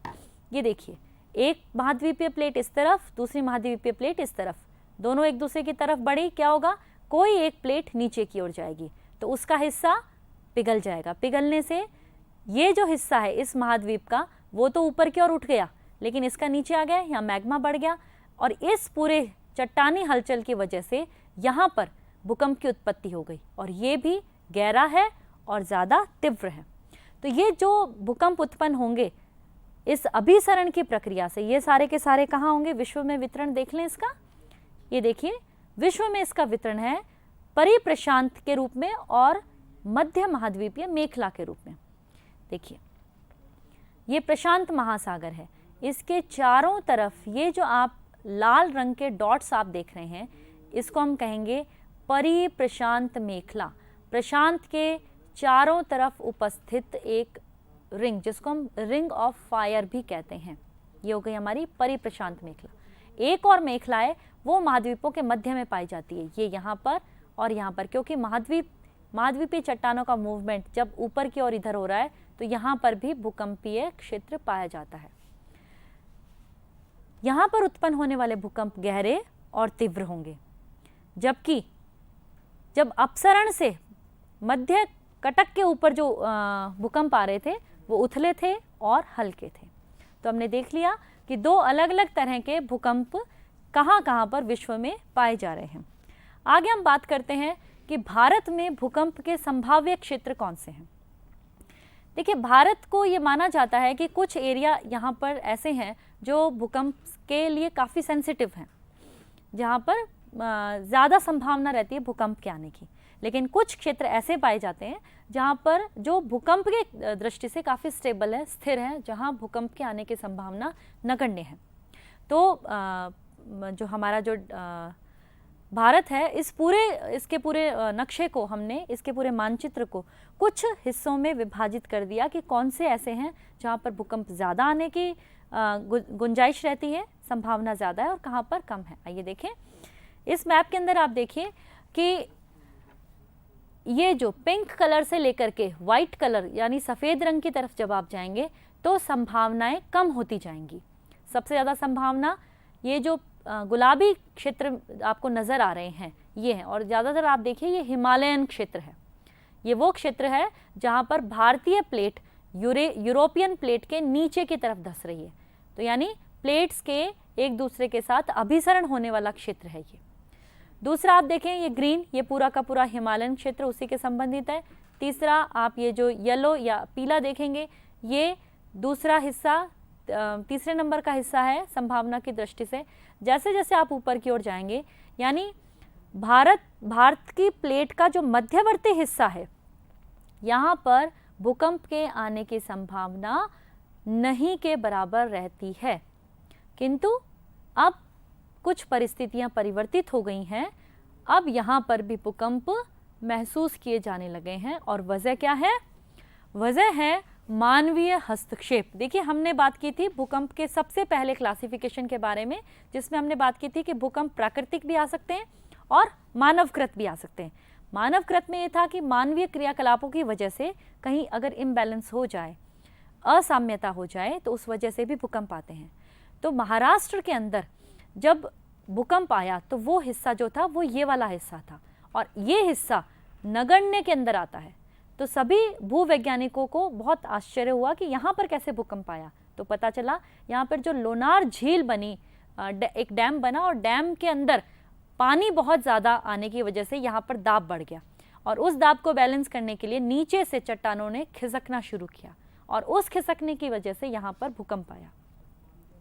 ये देखिए, एक महाद्वीपीय प्लेट इस तरफ, दूसरी महाद्वीपीय प्लेट इस तरफ, दोनों एक दूसरे की तरफ बढ़ी, क्या होगा, कोई एक प्लेट नीचे की ओर जाएगी तो उसका हिस्सा पिघल जाएगा। पिघलने से ये जो हिस्सा है इस महाद्वीप का वो तो ऊपर की ओर उठ गया, लेकिन इसका नीचे आ गया, यहाँ मैग्मा बढ़ गया और इस पूरे चट्टानी हलचल की वजह से यहाँ पर भूकंप की उत्पत्ति हो गई और ये भी गहरा है और ज़्यादा तीव्र है। तो ये जो भूकंप उत्पन्न होंगे इस अभिसरण की प्रक्रिया से, ये सारे के सारे कहाँ होंगे, विश्व में वितरण देख लें इसका। ये देखिए, विश्व में इसका वितरण है परिप्रशांत के रूप में और मध्य महाद्वीपीय मेखला के रूप में। देखिए, ये प्रशांत महासागर है, इसके चारों तरफ ये जो आप लाल रंग के डॉट्स आप देख रहे हैं, इसको हम कहेंगे परिप्रशांत मेखला। प्रशांत के चारों तरफ उपस्थित एक रिंग, जिसको हम रिंग ऑफ फायर भी कहते हैं, ये हो गई हमारी परिप्रशांत मेखला। एक और मेखला है, वो महाद्वीपों के मध्य में पाई जाती है, ये यहाँ पर और यहाँ पर, क्योंकि महाद्वीपीय चट्टानों का मूवमेंट जब ऊपर की ओर इधर हो रहा है तो यहाँ पर भी भूकंपीय क्षेत्र पाया जाता है। यहाँ पर उत्पन्न होने वाले भूकंप गहरे और तीव्र होंगे, जबकि जब अपसरण से मध्य कटक के ऊपर जो भूकंप आ रहे थे वो उथले थे और हल्के थे। तो हमने देख लिया कि दो अलग अलग तरह के भूकंप कहाँ कहाँ पर विश्व में पाए जा रहे हैं। आगे हम बात करते हैं कि भारत में भूकंप के संभाव्य क्षेत्र कौन से हैं। देखिए, भारत को ये माना जाता है कि कुछ एरिया यहाँ पर ऐसे हैं जो भूकंप के लिए काफ़ी सेंसिटिव हैं, जहाँ पर ज़्यादा संभावना रहती है भूकंप के आने की, लेकिन कुछ क्षेत्र ऐसे पाए जाते हैं जहाँ पर जो भूकंप के दृष्टि से काफ़ी स्टेबल है, स्थिर है, जहाँ भूकंप के आने की संभावना नगण्य है। तो जो हमारा जो भारत है, इसके पूरे नक्शे को हमने, इसके पूरे मानचित्र को कुछ हिस्सों में विभाजित कर दिया कि कौन से ऐसे हैं जहाँ पर भूकंप ज़्यादा आने की गुंजाइश रहती है, संभावना ज़्यादा है, और कहाँ पर कम है। आइए देखें, इस मैप के अंदर आप देखिए कि ये जो पिंक कलर से लेकर के वाइट कलर यानी सफ़ेद रंग की तरफ जब आप जाएंगे तो संभावनाएं कम होती जाएंगी। सबसे ज़्यादा संभावना ये जो गुलाबी क्षेत्र आपको नज़र आ रहे हैं ये हैं, और ज़्यादातर आप देखिए ये हिमालयन क्षेत्र है। ये वो क्षेत्र है जहाँ पर भारतीय प्लेट यूरोपियन प्लेट के नीचे की तरफ धंस रही है, तो यानी प्लेट्स के एक दूसरे के साथ अभिसरण होने वाला क्षेत्र है ये। दूसरा आप देखें ये ग्रीन, ये पूरा का पूरा हिमालयन क्षेत्र उसी के संबंधित है। तीसरा आप ये जो येलो या पीला देखेंगे, ये दूसरा हिस्सा, तीसरे नंबर का हिस्सा है संभावना की दृष्टि से। जैसे जैसे आप ऊपर की ओर जाएंगे, यानी भारत की प्लेट का जो मध्यवर्ती हिस्सा है, यहाँ पर भूकंप के आने की संभावना नहीं के बराबर रहती है, किंतु अब कुछ परिस्थितियां परिवर्तित हो गई हैं। अब यहाँ पर भी भूकंप महसूस किए जाने लगे हैं, और वजह क्या है? वजह है मानवीय हस्तक्षेप। देखिए, हमने बात की थी भूकंप के सबसे पहले क्लासिफिकेशन के बारे में, जिसमें हमने बात की थी कि भूकंप प्राकृतिक भी आ सकते हैं और मानवकृत भी आ सकते हैं। मानवकृत में ये था कि मानवीय क्रियाकलापों की वजह से कहीं अगर इम्बैलेंस हो जाए, असाम्यता हो जाए, तो उस वजह से भी भूकंप आते हैं। तो महाराष्ट्र के अंदर जब भूकंप आया तो वो हिस्सा जो था वो ये वाला हिस्सा था, और ये हिस्सा नगण्य के अंदर आता है। तो सभी भूवैज्ञानिकों को बहुत आश्चर्य हुआ कि यहाँ पर कैसे भूकंप आया। तो पता चला यहाँ पर जो लोनार झील बनी, एक डैम बना, और डैम के अंदर पानी बहुत ज़्यादा आने की वजह से यहाँ पर दाब बढ़ गया, और उस दाब को बैलेंस करने के लिए नीचे से चट्टानों ने खिसकना शुरू किया, और उस खिसकने की वजह से यहाँ पर भूकंप आया।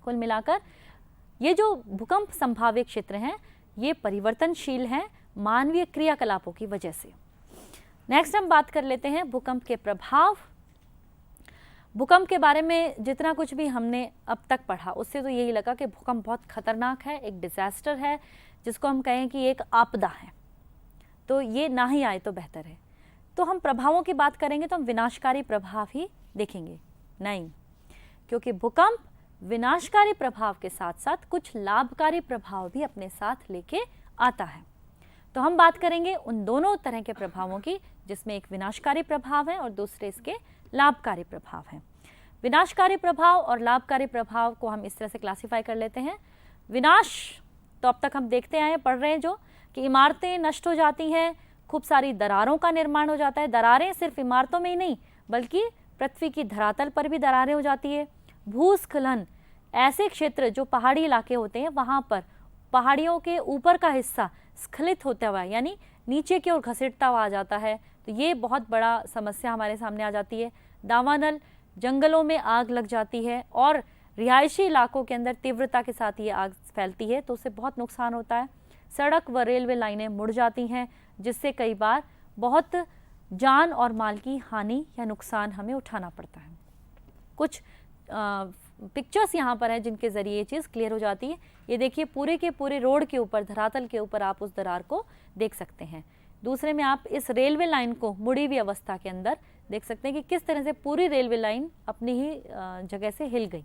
कुल मिलाकर ये जो भूकंप संभाव्य क्षेत्र हैं ये परिवर्तनशील हैं मानवीय क्रियाकलापों की वजह से। नेक्स्ट हम बात कर लेते हैं भूकंप के प्रभाव। भूकंप के बारे में जितना कुछ भी हमने अब तक पढ़ा, उससे तो यही लगा कि भूकंप बहुत खतरनाक है, एक डिजास्टर है, जिसको हम कहें कि एक आपदा है, तो ये ना ही आए तो बेहतर है। तो हम प्रभावों की बात करेंगे तो हम विनाशकारी प्रभाव ही देखेंगे नहीं, क्योंकि भूकंप विनाशकारी प्रभाव के साथ साथ कुछ लाभकारी प्रभाव भी अपने साथ लेके आता है। तो हम बात करेंगे उन दोनों तरह के प्रभावों की, जिसमें एक विनाशकारी प्रभाव है और दूसरे इसके लाभकारी प्रभाव हैं। विनाशकारी प्रभाव और लाभकारी प्रभाव को हम इस तरह से क्लासिफाई कर लेते हैं। विनाश तो अब तक हम देखते आए, पढ़ रहे हैं जो कि इमारतें नष्ट हो जाती हैं, खूब सारी दरारों का निर्माण हो जाता है। दरारें सिर्फ इमारतों में ही नहीं बल्कि पृथ्वी की धरातल पर भी दरारें हो जाती है। भूस्खलन, ऐसे क्षेत्र जो पहाड़ी इलाके होते हैं वहाँ पर पहाड़ियों के ऊपर का हिस्सा स्खलित होता हुआ यानी नीचे की ओर घसीटता हुआ आ जाता है, तो ये बहुत बड़ा समस्या हमारे सामने आ जाती है। दावानल, जंगलों में आग लग जाती है और रिहायशी इलाकों के अंदर तीव्रता के साथ ये आग फैलती है, तो उससे बहुत नुकसान होता है। सड़क व रेलवे लाइनें मुड़ जाती हैं, जिससे कई बार बहुत जान और माल की हानि या नुकसान हमें उठाना पड़ता है। कुछ पिक्चर्स यहाँ पर हैं जिनके ज़रिए ये चीज़ क्लियर हो जाती है। ये देखिए, पूरे के पूरे रोड के ऊपर, धरातल के ऊपर आप उस दरार को देख सकते हैं। दूसरे में आप इस रेलवे लाइन को मुड़ी हुई अवस्था के अंदर देख सकते हैं कि किस तरह से पूरी रेलवे लाइन अपनी ही जगह से हिल गई।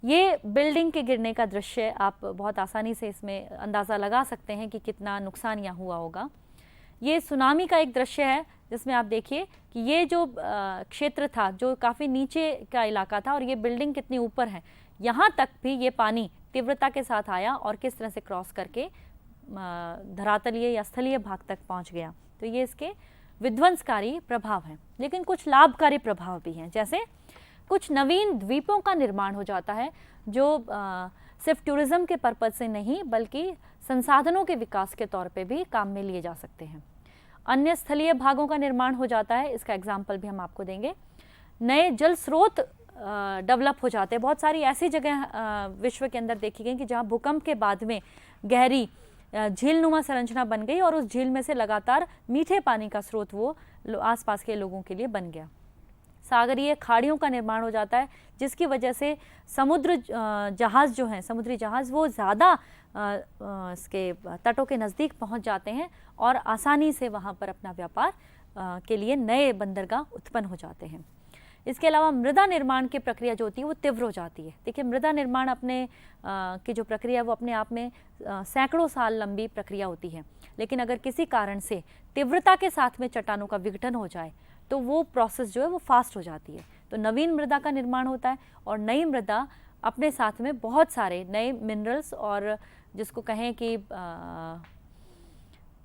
ये बिल्डिंग के गिरने का दृश्य आप बहुत आसानी से इसमें अंदाज़ा लगा सकते हैं कि कितना नुकसान यहाँ हुआ होगा। ये सुनामी का एक दृश्य है जिसमें आप देखिए कि ये जो क्षेत्र था जो काफ़ी नीचे का इलाका था और ये बिल्डिंग कितनी ऊपर है, यहाँ तक भी ये पानी तीव्रता के साथ आया और किस तरह से क्रॉस करके धरातलीय या स्थलीय भाग तक पहुँच गया। तो ये इसके विध्वंसकारी प्रभाव हैं। लेकिन कुछ लाभकारी प्रभाव भी हैं, जैसे कुछ नवीन द्वीपों का निर्माण हो जाता है जो सिर्फ टूरिज्म के पर्पज से नहीं बल्कि संसाधनों के विकास के तौर पे भी काम में लिए जा सकते हैं। अन्य स्थलीय भागों का निर्माण हो जाता है, इसका एग्जाम्पल भी हम आपको देंगे। नए जल स्रोत डेवलप हो जाते हैं। बहुत सारी ऐसी जगह विश्व के अंदर देखी गई कि जहाँ भूकंप के बाद में गहरी झीलनुमा संरचना बन गई और उस झील में से लगातार मीठे पानी का स्रोत वो आसपास के लोगों के लिए बन गया। सागरीय खाड़ियों का निर्माण हो जाता है जिसकी वजह से समुद्र जहाज़ जो हैं, समुद्री जहाज़ वो ज़्यादा इसके तटों के नज़दीक पहुंच जाते हैं और आसानी से वहां पर अपना व्यापार के लिए नए बंदरगाह उत्पन्न हो जाते हैं। इसके अलावा मृदा निर्माण की प्रक्रिया जो होती है वो तीव्र हो जाती है। देखिए, मृदा निर्माण अपने की जो प्रक्रिया वो अपने आप में सैकड़ों साल लंबी प्रक्रिया होती है, लेकिन अगर किसी कारण से तीव्रता के साथ में चट्टानों का विघटन हो जाए तो वो प्रोसेस जो है वो फास्ट हो जाती है। तो नवीन मृदा का निर्माण होता है और नई मृदा अपने साथ में बहुत सारे नए मिनरल्स और जिसको कहें कि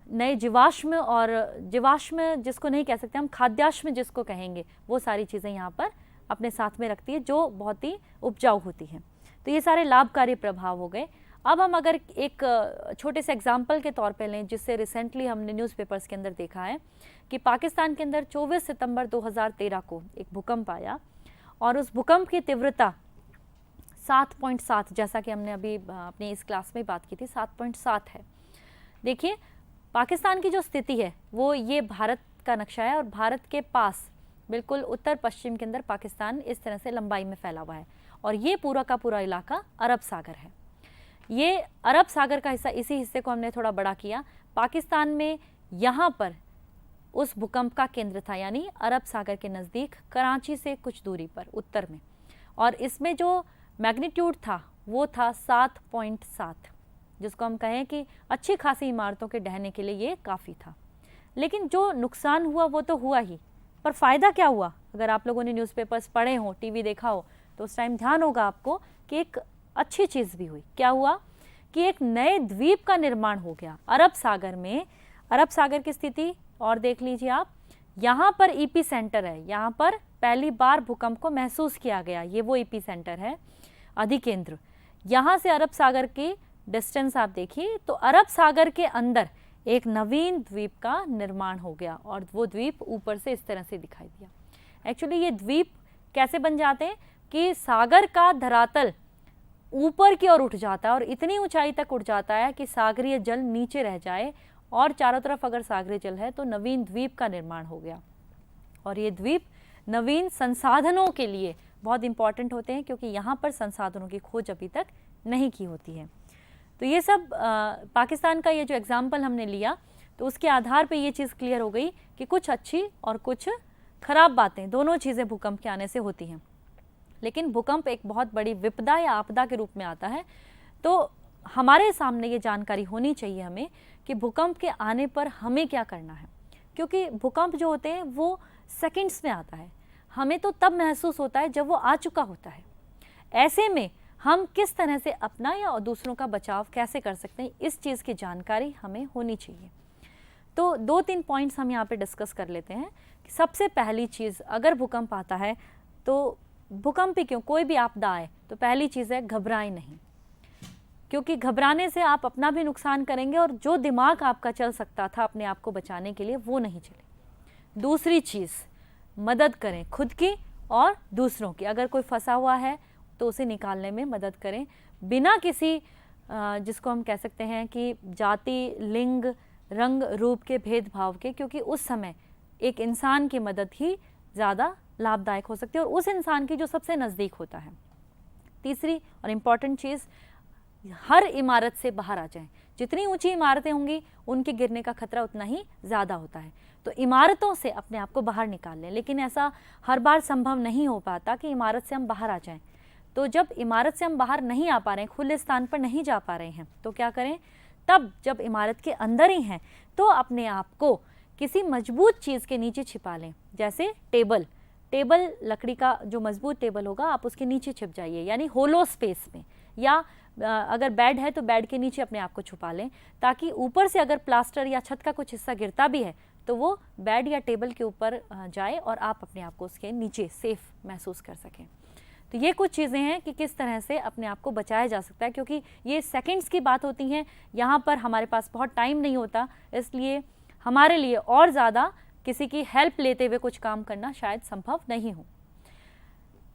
नए जीवाश्म और जीवाश्म जिसको नहीं कह सकते हम, खाद्याश्म जिसको कहेंगे, वो सारी चीज़ें यहाँ पर अपने साथ में रखती है जो बहुत ही उपजाऊ होती हैं। तो ये सारे लाभकारी प्रभाव हो गए। अब हम अगर एक छोटे से एग्जाम्पल के तौर पे लें जिससे रिसेंटली हमने न्यूज़पेपर्स के अंदर देखा है कि पाकिस्तान के अंदर 24 सितंबर 2013 को एक भूकंप आया और उस भूकंप की तीव्रता 7.7, जैसा कि हमने अभी अपनी इस क्लास में बात की थी, 7.7 है। देखिए, पाकिस्तान की जो स्थिति है वो ये भारत का नक्शा है और भारत के पास बिल्कुल उत्तर पश्चिम के अंदर पाकिस्तान इस तरह से लंबाई में फैला हुआ है और ये पूरा का पूरा इलाका अरब सागर है। ये अरब सागर का हिस्सा, इसी हिस्से को हमने थोड़ा बड़ा किया। पाकिस्तान में यहाँ पर उस भूकंप का केंद्र था, यानी अरब सागर के नज़दीक कराची से कुछ दूरी पर उत्तर में, और इसमें जो मैग्नीट्यूड था वो था 7.7, जिसको हम कहें कि अच्छी खासी इमारतों के ढहने के लिए ये काफ़ी था। लेकिन जो नुकसान हुआ वो तो हुआ ही, पर फ़ायदा क्या हुआ? अगर आप लोगों ने न्यूज़पेपर्स पढ़े हों, टीवी देखा हो, तो उस टाइम ध्यान होगा आपको कि एक अच्छी चीज़ भी हुई। क्या हुआ कि एक नए द्वीप का निर्माण हो गया अरब सागर में। अरब सागर की स्थिति और देख लीजिए आप, यहाँ पर ईपी सेंटर है, यहाँ पर पहली बार भूकंप को महसूस किया गया, ये वो ईपी सेंटर है, अधिकेंद्र। यहाँ से अरब सागर की डिस्टेंस आप देखिए, तो अरब सागर के अंदर एक नवीन द्वीप का निर्माण हो गया और वो द्वीप ऊपर से इस तरह से दिखाई दिया। एक्चुअली ये द्वीप कैसे बन जाते हैं कि सागर का धरातल ऊपर की ओर उठ जाता है और इतनी ऊंचाई तक उठ जाता है कि सागरीय जल नीचे रह जाए और चारों तरफ अगर सागरीय जल है तो नवीन द्वीप का निर्माण हो गया। और ये द्वीप नवीन संसाधनों के लिए बहुत इंपॉर्टेंट होते हैं क्योंकि यहाँ पर संसाधनों की खोज अभी तक नहीं की होती है। तो ये सब पाकिस्तान का ये जो एग्जाम्पल हमने लिया, तो उसके आधार पे ये चीज़ क्लियर हो गई कि कुछ अच्छी और कुछ खराब बातें, दोनों चीज़ें भूकंप के आने से होती हैं। लेकिन भूकंप एक बहुत बड़ी विपदा या आपदा के रूप में आता है, तो हमारे सामने ये जानकारी होनी चाहिए हमें कि भूकंप के आने पर हमें क्या करना है, क्योंकि भूकंप जो होते हैं वो सेकंड्स में आता है। हमें तो तब महसूस होता है जब वो आ चुका होता है। ऐसे में हम किस तरह से अपना या दूसरों का बचाव कैसे कर सकते हैं, इस चीज़ की जानकारी हमें होनी चाहिए। तो 2-3 पॉइंट्स हम यहाँ पे डिस्कस कर लेते हैं। सबसे पहली चीज़, अगर भूकंप आता है तो भूकंप ही क्यों, कोई भी आपदा आए तो पहली चीज़ है घबराएं नहीं, क्योंकि घबराने से आप अपना भी नुकसान करेंगे और जो दिमाग आपका चल सकता था अपने आप को बचाने के लिए वो नहीं चले। दूसरी चीज़, मदद करें खुद की और दूसरों की। अगर कोई फंसा हुआ है तो उसे निकालने में मदद करें, बिना किसी जिसको हम कह सकते हैं कि जाति, लिंग, रंग, रूप के भेदभाव के, क्योंकि उस समय एक इंसान की मदद ही ज़्यादा लाभदायक हो सकती है और उस इंसान की जो सबसे नज़दीक होता है। तीसरी और इम्पॉर्टेंट चीज़, हर इमारत से बाहर आ जाएं। जितनी ऊंची इमारतें होंगी उनके गिरने का खतरा उतना ही ज़्यादा होता है, तो इमारतों से अपने आप को बाहर निकाल लें। लेकिन ऐसा हर बार संभव नहीं हो पाता कि इमारत से हम बाहर आ जाएं। तो जब इमारत से हम बाहर नहीं आ पा रहे हैं, खुले स्थान पर नहीं जा पा रहे हैं, तो क्या करें? तब जब इमारत के अंदर ही हैं तो अपने आप को किसी मजबूत चीज़ के नीचे छिपा लें। जैसे टेबल लकड़ी का जो मजबूत टेबल होगा आप उसके नीचे छिप जाइए, यानी होलो स्पेस में, या अगर बेड है तो बेड के नीचे अपने आप को छुपा लें, ताकि ऊपर से अगर प्लास्टर या छत का कुछ हिस्सा गिरता भी है तो वो बेड या टेबल के ऊपर जाए और आप अपने आप को उसके नीचे सेफ महसूस कर सकें। तो ये कुछ चीज़ें हैं कि किस तरह से अपने आप को बचाया जा सकता है, क्योंकि ये सेकंड्स की बात होती हैं, यहाँ पर हमारे पास बहुत टाइम नहीं होता, इसलिए हमारे लिए और ज़्यादा किसी की हेल्प लेते हुए कुछ काम करना शायद संभव नहीं हो।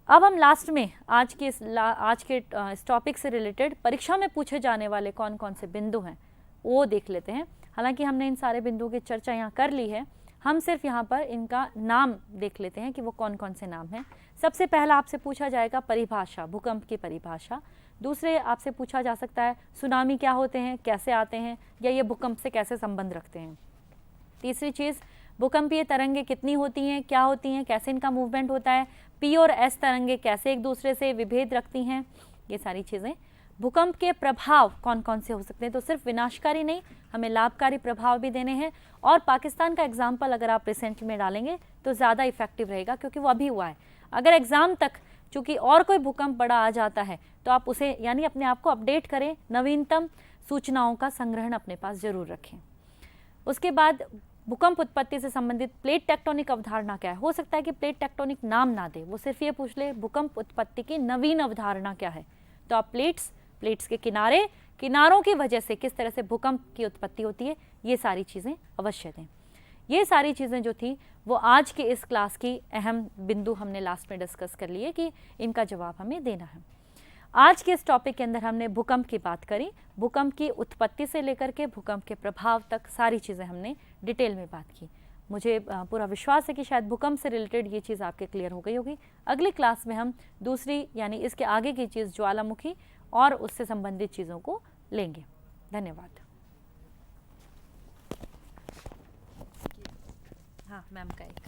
अब हम लास्ट में आज के इस टॉपिक से रिलेटेड परीक्षा में पूछे जाने वाले कौन कौन से बिंदु हैं वो देख लेते हैं। हालांकि हमने इन सारे बिंदुओं की चर्चा यहाँ कर ली है, हम सिर्फ यहाँ पर इनका नाम देख लेते हैं कि वो कौन कौन से नाम हैं। सबसे पहला आपसे पूछा जाएगा परिभाषा, भूकंप की परिभाषा। दूसरे आपसे पूछा जा सकता है सुनामी क्या होते हैं, कैसे आते हैं, या ये भूकंप से कैसे संबंध रखते हैं। तीसरी चीज़, भूकंपीय तरंगें कितनी होती हैं, क्या होती हैं, कैसे इनका मूवमेंट होता है, पी और एस तरंगें कैसे एक दूसरे से विभेद रखती हैं, ये सारी चीज़ें। भूकंप के प्रभाव कौन कौन से हो सकते हैं, तो सिर्फ विनाशकारी नहीं, हमें लाभकारी प्रभाव भी देने हैं। और पाकिस्तान का एग्जाम्पल अगर आप रिसेंट में डालेंगे तो ज़्यादा इफेक्टिव रहेगा, क्योंकि वो अभी हुआ है। अगर एग्ज़ाम तक चूँकि और कोई भूकंप बड़ा आ जाता है तो आप उसे यानी अपने आप को अपडेट करें, नवीनतम सूचनाओं का संग्रहण अपने पास ज़रूर रखें। उसके बाद भूकंप उत्पत्ति से संबंधित प्लेट टेक्टोनिक अवधारणा क्या है। हो सकता है कि प्लेट टेक्टोनिक नाम ना दे, वो सिर्फ ये पूछ ले भूकंप उत्पत्ति की नवीन अवधारणा क्या है, तो आप प्लेट्स के किनारों की वजह से किस तरह से भूकंप की उत्पत्ति होती है, ये सारी चीज़ें अवश्य दें। ये सारी चीज़ें जो थी वो आज के इस क्लास की अहम बिंदु हमने लास्ट में डिस्कस कर लिए कि इनका जवाब हमें देना है। आज के इस टॉपिक के अंदर हमने भूकंप की बात करी, भूकंप की उत्पत्ति से लेकर के भूकंप के प्रभाव तक सारी चीज़ें हमने डिटेल में बात की। मुझे पूरा विश्वास है कि शायद भूकंप से रिलेटेड ये चीज़ आपके क्लियर हो गई होगी। अगली क्लास में हम दूसरी यानी इसके आगे की चीज़ ज्वालामुखी और उससे संबंधित चीज़ों को लेंगे। धन्यवाद। हाँ मैम का एक